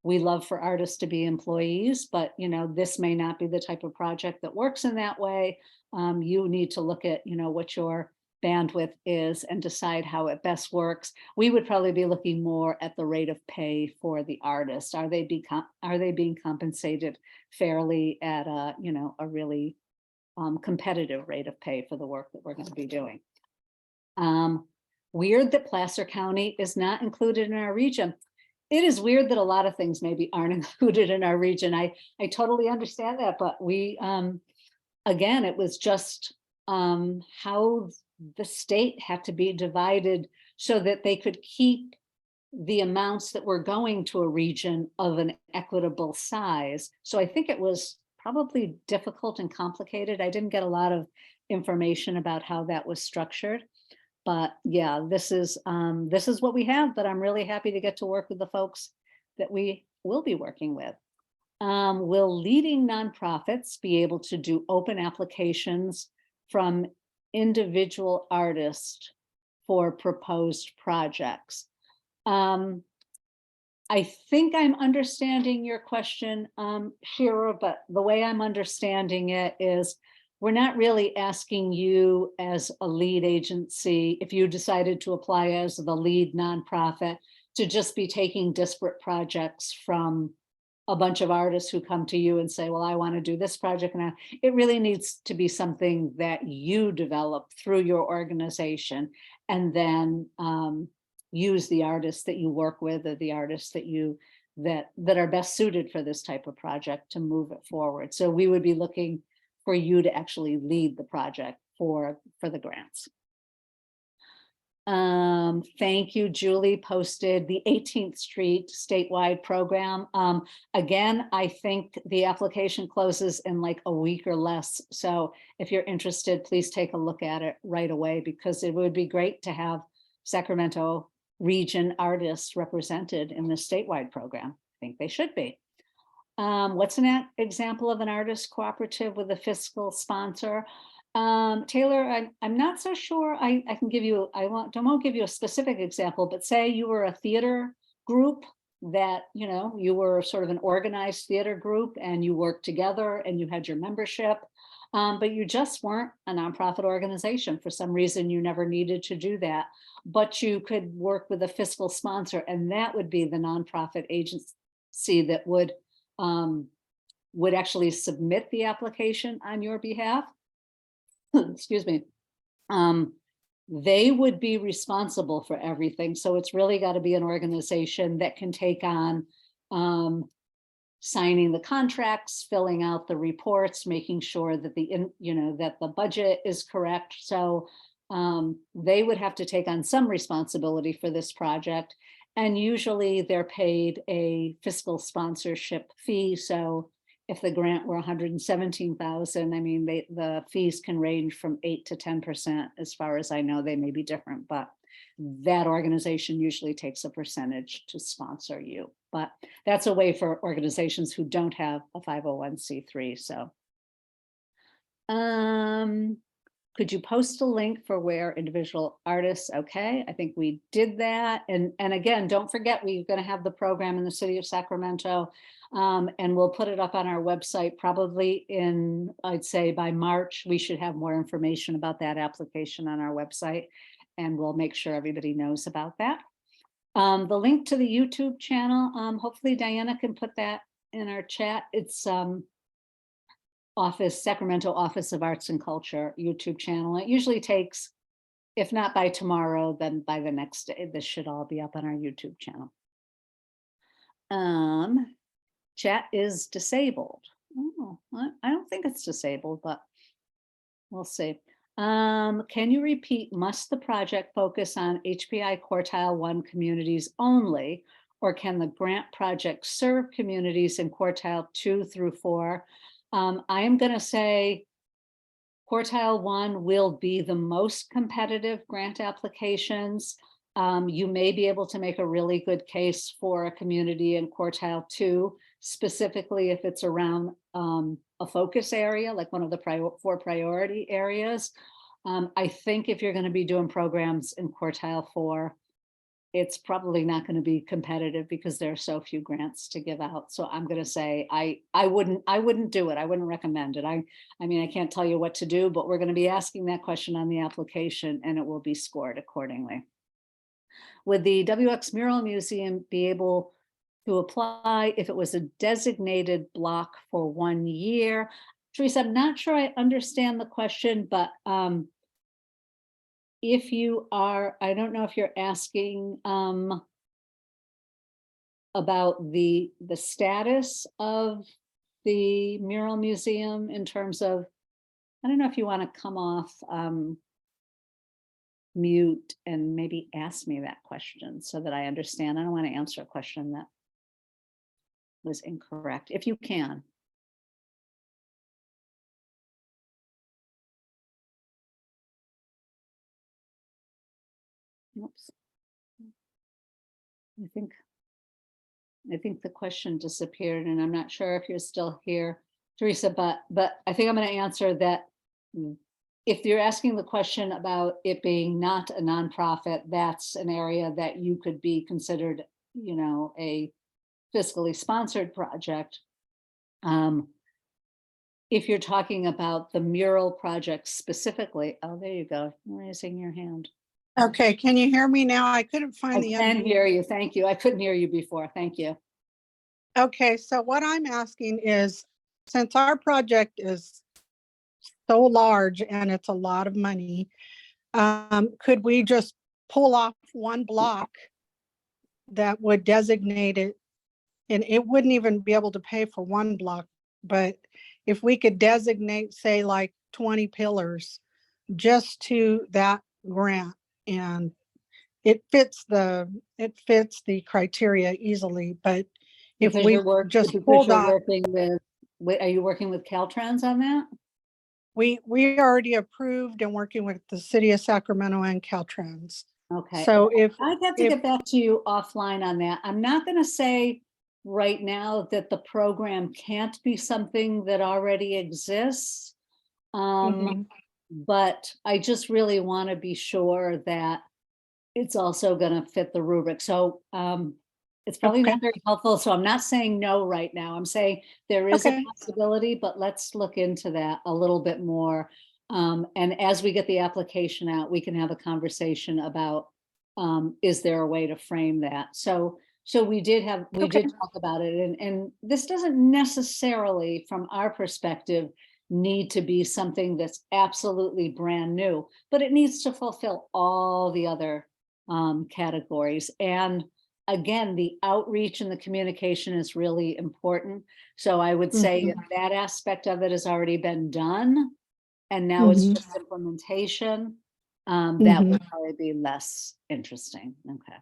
We love for artists to be employees, but this may not be the type of project that works in that way. You need to look at what your bandwidth is and decide how it best works. We would probably be looking more at the rate of pay for the artist. Are they being compensated fairly at a really competitive rate of pay for the work that we're going to be doing? Weird that Placer County is not included in our region. It is weird that a lot of things maybe aren't included in our region. I totally understand that, but we, again, it was just how the state had to be divided so that they could keep the amounts that were going to a region of an equitable size. So I think it was probably difficult and complicated. I didn't get a lot of information about how that was structured. But yeah, this is what we have, but I'm really happy to get to work with the folks that we will be working with. Will leading nonprofits be able to do open applications from individual artists for proposed projects? I think I'm understanding your question, Shira, but the way I'm understanding it is we're not really asking you as a lead agency, if you decided to apply as the lead nonprofit, to just be taking disparate projects from a bunch of artists who come to you and say, well, I want to do this project. And it really needs to be something that you develop through your organization, and then use the artists that you work with, or the artists that you that are best suited for this type of project to move it forward. So we would be looking for you to actually lead the project for the grants. Thank you. Julie posted the 18th Street statewide program. Again, I think the application closes in like a week or less. So if you're interested, please take a look at it right away, because it would be great to have Sacramento region artists represented in the statewide program. I think they should be. What's an example of an artist cooperative with a fiscal sponsor? Taylor, I'm not so sure I can give you, I won't give you a specific example, but say you were a theater group that, you know, you were sort of an organized theater group and you worked together and you had your membership, but you just weren't a nonprofit organization. For some reason, you never needed to do that, but you could work with a fiscal sponsor, and that would be the nonprofit agency that would actually submit the application on your behalf. Excuse me. They would be responsible for everything. So it's really got to be an organization that can take on signing the contracts, filling out the reports, making sure that that the budget is correct. So they would have to take on some responsibility for this project. And usually they're paid a fiscal sponsorship fee. So if the grant were 117,000, I mean, the fees can range from 8 to 10%. As far as I know, they may be different, but that organization usually takes a percentage to sponsor you. But that's a way for organizations who don't have a 501c3. So could you post a link for where individual artists? Okay, I think we did that. And again, don't forget, we're going to have the program in the city of Sacramento. And we'll put it up on our website probably in, I'd say by March, we should have more information about that application on our website, and we'll make sure everybody knows about that. The link to the YouTube channel, hopefully Diana can put that in our chat. It's Sacramento Office of Arts and Culture YouTube channel. It usually takes, if not by tomorrow, then by the next day. This should all be up on our YouTube channel. Chat is disabled. Oh, I don't think it's disabled, but we'll see. Can you repeat, must the project focus on HPI quartile 1 communities only, or can the grant project serve communities in quartile 2 through 4? I am going to say quartile 1 will be the most competitive grant applications. You may be able to make a really good case for a community in quartile 2, specifically if it's around a focus area, like one of the 4 priority areas. I think if you're going to be doing programs in quartile 4, it's probably not going to be competitive because there are so few grants to give out. So I'm going to say I wouldn't do it. I wouldn't recommend it. I mean, I can't tell you what to do, but we're going to be asking that question on the application, and it will be scored accordingly. Would the WX Mural Museum be able to apply if it was a designated block for 1 year? Teresa, I'm not sure I understand the question, but if you are, I don't know if you're asking about the status of the Mural Museum in terms of, I don't know if you want to come off mute and maybe ask me that question so that I understand. I don't want to answer a question that was incorrect, if you can. Oops. I think the question disappeared, and I'm not sure if you're still here, Teresa, but I think I'm going to answer that. If you're asking the question about it being not a nonprofit, that's an area that you could be considered, you know, a fiscally sponsored project. If you're talking about the mural project specifically, oh, there you go, raising your hand. Okay, can you hear me now? I couldn't I find the can unmute. hear you. Thank you. I couldn't hear you before. Thank you. Okay, so what I'm asking is, since our project is so large and it's a lot of money, could we just pull off one block that would designate it? And it wouldn't even be able to pay for one block, but if we could designate, say, like 20 pillars just to that grant, and it fits the criteria easily, but if Because we just because pulled you're off, working with, are you working with Caltrans on that? we already approved and working with the city of Sacramento and Caltrans. Okay. So I'd have to if- get back to you offline on that. I'm not going to say right now that the program can't be something that already exists. Mhm. But I just really want to be sure that it's also going to fit the rubric. So it's probably Okay. not very helpful. So I'm not saying no right now. I'm saying there is a Okay. possibility, but let's look into that a little bit more. And as we get the application out, we can have a conversation about is there a way to frame that? So we did Okay. talk about it, and this doesn't necessarily, from our perspective, need to be something that's absolutely brand new, but it needs to fulfill all the other categories. And again, the outreach and the communication is really important. So I would say if that aspect of it has already been done, and now it's Mhm. just implementation, that Mhm. would probably be less interesting. Okay.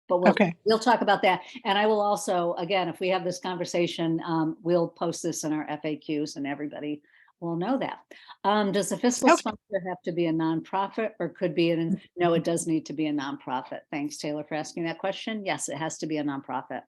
But Okay. we'll talk about that. And I will also, again, if we have this conversation, we'll post this in our FAQs and everybody will know that. Does the fiscal Okay. sponsor have to be a nonprofit or could be no, it does need to be a nonprofit. Thanks, Taylor, for asking that question. Yes, it has to be a nonprofit.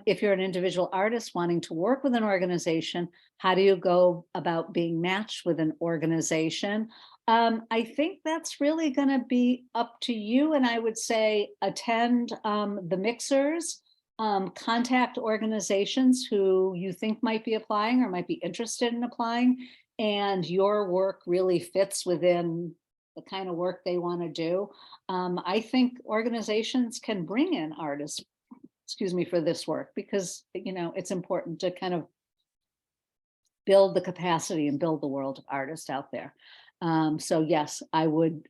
If you're an individual artist wanting to work with an organization, how do you go about being matched with an organization? I think that's really going to be up to you. And I would say attend the mixers, contact organizations who you think might be applying or might be interested in applying, and your work really fits within the kind of work they want to do. I think organizations can bring in artists, excuse me, for this work, because it's important to kind of build the capacity and build the world of artists out there. So yes, I would,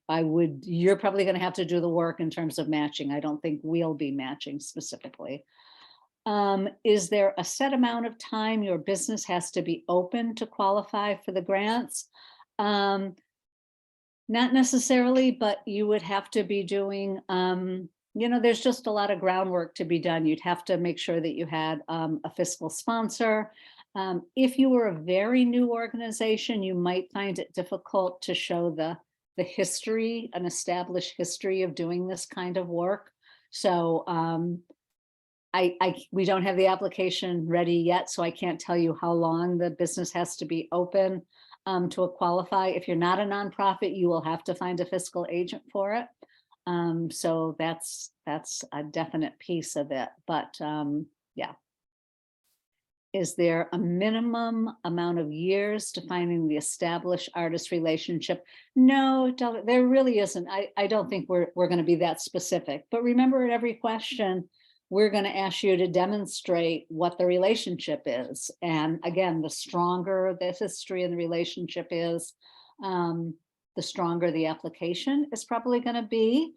you're probably going to have to do the work in terms of matching. I don't think we'll be matching specifically. Is there a set amount of time your business has to be open to qualify for the grants? Not necessarily, but you would have to be doing, there's just a lot of groundwork to be done. You'd have to make sure that you had a fiscal sponsor. If you were a very new organization, you might find it difficult to show the history, an established history of doing this kind of work. So we don't have the application ready yet, so I can't tell you how long the business has to be open to qualify. If you're not a nonprofit, you will have to find a fiscal agent for it. So that's a definite piece of it. But yeah. Is there a minimum amount of years defining the established artist relationship? No, there really isn't. I don't think we're going to be that specific. But remember, at every question, we're going to ask you to demonstrate what the relationship is. And again, the stronger the history and the relationship is, the stronger the application is probably going to be.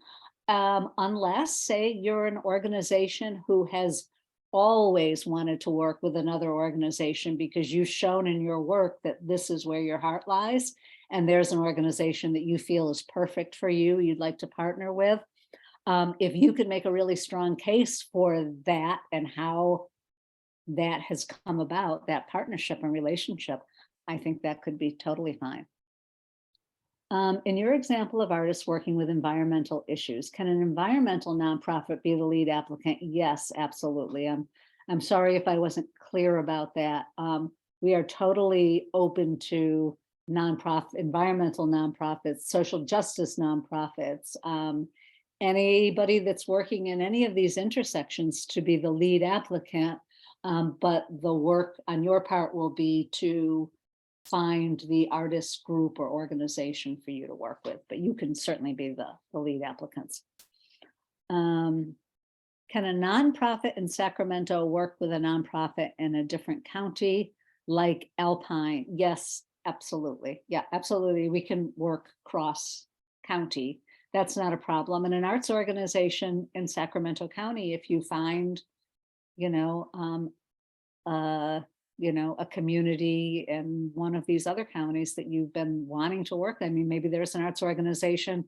Unless, say, you're an organization who has always wanted to work with another organization because you've shown in your work that this is where your heart lies, and there's an organization that you feel is perfect for you, you'd like to partner with. If you could make a really strong case for that and how that has come about, that partnership and relationship, I think that could be totally fine. In your example of artists working with environmental issues, can an environmental nonprofit be the lead applicant? Yes, absolutely. I'm sorry if I wasn't clear about that. We are totally open to nonprofit, environmental nonprofits, social justice nonprofits, anybody that's working in any of these intersections to be the lead applicant. But the work on your part will be to find the artist group or organization for you to work with, but you can certainly be the lead applicants. Can a nonprofit in Sacramento work with a nonprofit in a different county like Alpine? Yes, absolutely. Yeah, absolutely. We can work cross county. That's not a problem. And an arts organization in Sacramento County, if you find, you know, a community in one of these other counties that you've been wanting to work. I mean, maybe there's an arts organization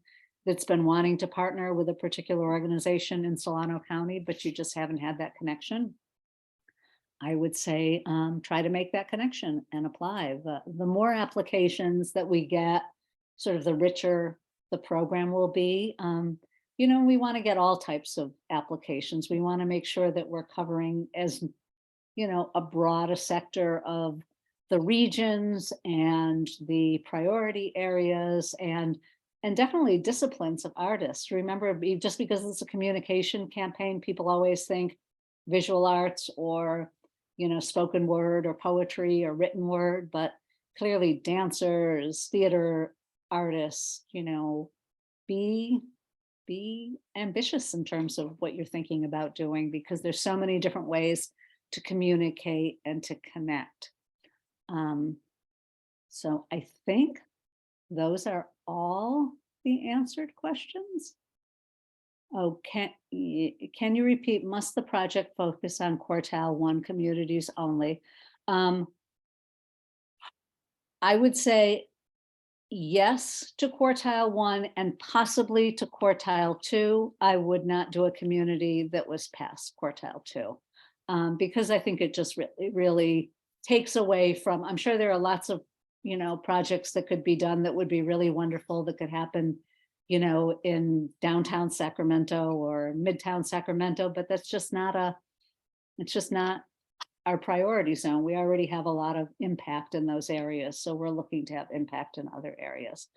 that's been wanting to partner with a particular organization in Solano County, but you just haven't had that connection. I would say try to make that connection and apply. The more applications that we get, sort of the richer the program will be. You know, we want to get all types of applications. We want to make sure that we're covering as, you know, a broad a sector of the regions and the priority areas and definitely disciplines of artists. Remember, just because it's a communication campaign, people always think visual arts or, you know, spoken word or poetry or written word, but clearly dancers, theater artists, you know, be ambitious in terms of what you're thinking about doing, because there's so many different ways to communicate and to connect. So I think those are all the answered questions. Oh, can you repeat, must the project focus on quartile 1 communities only? I would say yes to quartile 1 and possibly to quartile 2. I would not do a community that was past quartile 2. Because I think it just really takes away from, I'm sure there are lots of, you know, projects that could be done that would be really wonderful, that could happen, you know, in downtown Sacramento or midtown Sacramento, but that's just not it's just not our priority zone. We already have a lot of impact in those areas. So we're looking to have impact in other areas.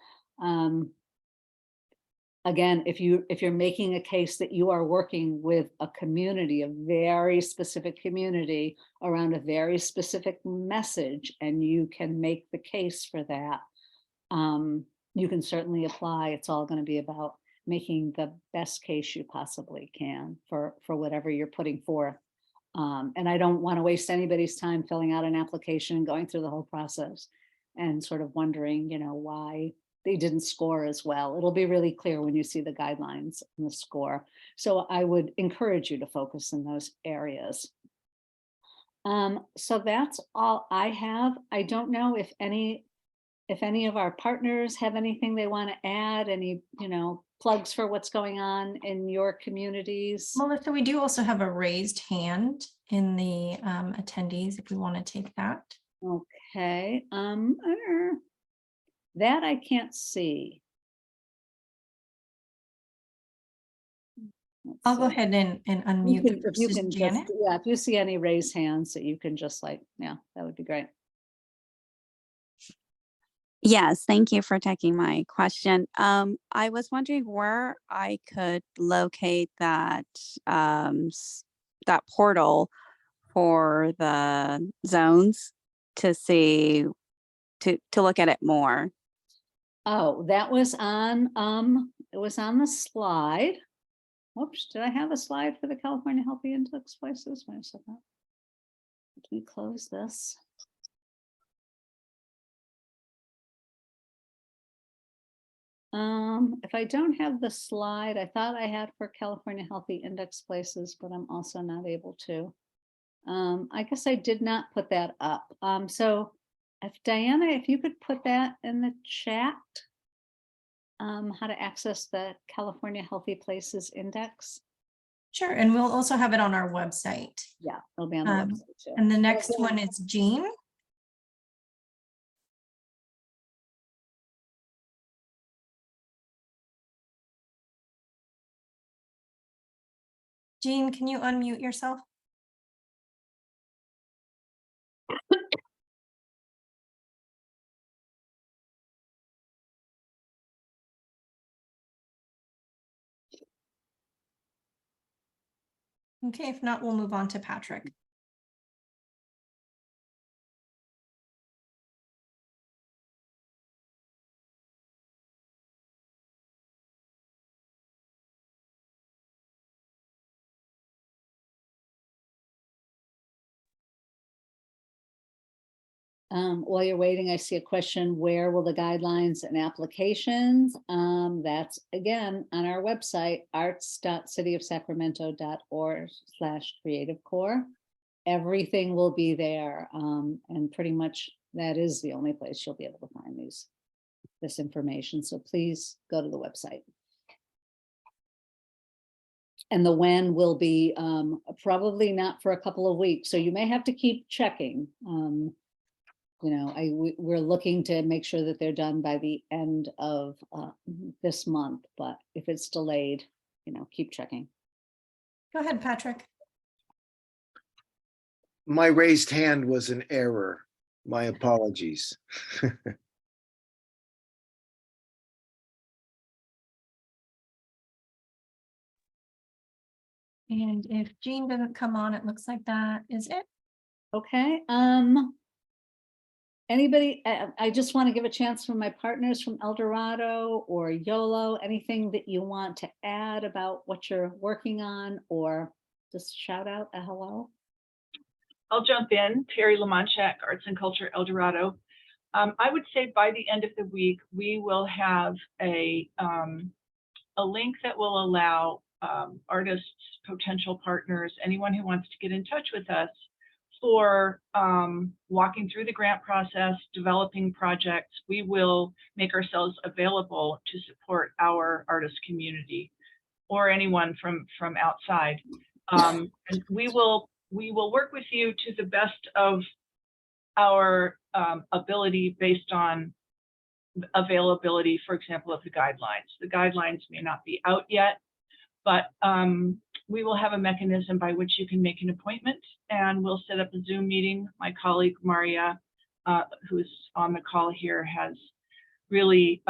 Again, if you're making a case that you are working with a community, a very specific community around a very specific message, and you can make the case for that, you can certainly apply. It's all going to be about making the best case you possibly can for whatever you're putting forth. And I don't want to waste anybody's time filling out an application, going through the whole process and sort of wondering, you know, why they didn't score as well. It'll be really clear when you see the guidelines and the score. So I would encourage you to focus in those areas. So that's all I have. I don't know if any of our partners have anything they want to add, any, you know, plugs for what's going on in your communities. Melissa, we do also have a raised hand in the attendees if we want to take that. Okay, that I can't see. I'll go ahead and unmute the first. Is Janet? Yeah, if you see any raised hands that you can just like, yeah, that would be great. Yes, thank you for taking my question. I was wondering where I could locate that that portal for the zones to see to look at it more. Oh, that was on it was on the slide. Oops, did I have a slide for the California Healthy Index Places? Wait a second. Let me close this. If I don't have the slide, I thought I had for California Healthy Index Places, but I'm also not able to. I guess I did not put that up. So if Diana, if you could put that in the chat, how to access the California Healthy Places Index. Sure, and we'll also have it on our website. Yeah, it'll be on the website too. And the next one is Jean. Jean, can you unmute yourself? Okay, if not, we'll move on to Patrick. While you're waiting, I see a question, where will the guidelines and applications? That's again on our website, arts.cityofsacramento.org/creativecore. Everything will be there. And pretty much that is the only place you'll be able to find this information. So please go to the website. And the when will be probably not for a couple of weeks. So you may have to keep checking. You know, we're looking to make sure that they're done by the end of this month, but if it's delayed, you know, keep checking. Go ahead, Patrick. My raised hand was an error. My apologies. And if Jean doesn't come on, it looks like that is it. Okay, anybody, I just want to give a chance for my partners from El Dorado or YOLO, anything that you want to add about what you're working on, or just shout out a hello. I'll jump in. Terry Lamonchek, Arts and Culture El Dorado. I would say by the end of the week, we will have a link that will allow artists, potential partners, anyone who wants to get in touch with us for walking through the grant process, developing projects. We will make ourselves available to support our artist community or anyone from outside. And we will work with you to the best of our ability based on availability, for example, of the guidelines. The guidelines may not be out yet, but we will have a mechanism by which you can make an appointment, and we'll set up a Zoom meeting. My colleague Maria, who's on the call here, has really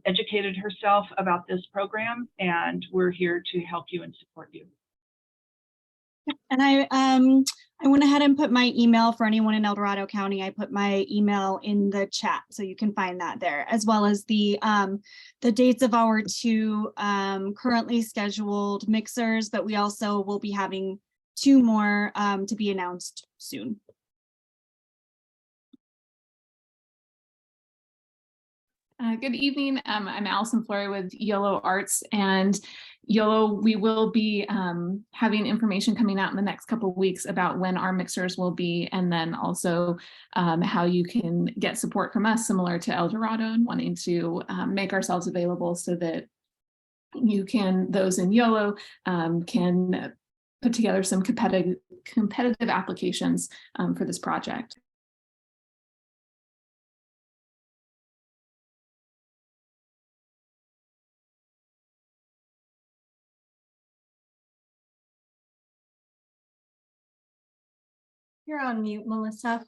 educated herself about this program, and we're here to help you and support you. And I went ahead and put my email for anyone in El Dorado County. I put my email in the chat, so you can find that there, as well as the dates of our two currently scheduled mixers, but we also will be having 2 more to be announced soon. Good evening. I'm Allison Flory with YOLO Arts, and YOLO, we will be having information coming out in the next couple of weeks about when our mixers will be, and then also how you can get support from us, similar to El Dorado, and wanting to make ourselves available so that you can, those in YOLO can put together some competitive applications for this project. You're on mute, Melissa.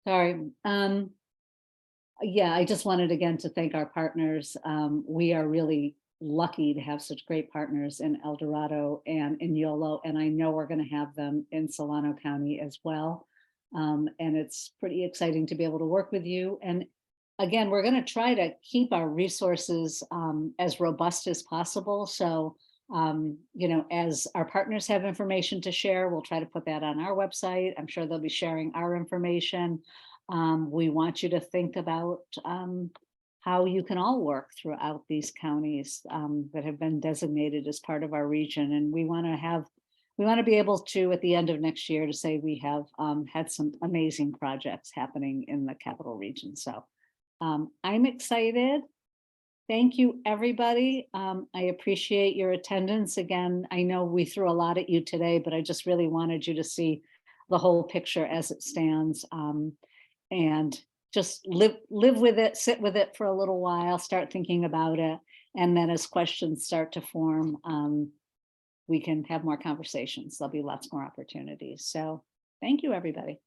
Sorry. Yeah, I just wanted again to thank our partners. We are really lucky to have such great partners in El Dorado and in YOLO, and I know we're going to have them in Solano County as well. And it's pretty exciting to be able to work with you. And again, we're going to try to keep our resources as robust as possible. So you know, as our partners have information to share, we'll try to put that on our website. I'm sure they'll be sharing our information. We want you to think about how you can all work throughout these counties that have been designated as part of our region. And we want to be able to, at the end of next year, to say we have had some amazing projects happening in the capital region. So I'm excited. Thank you, everybody. I appreciate your attendance. Again, I know we threw a lot at you today, but I just really wanted you to see the whole picture as it stands, and just live with it, sit with it for a little while, start thinking about it. And then as questions start to form, we can have more conversations. There'll be lots more opportunities. So thank you, everybody.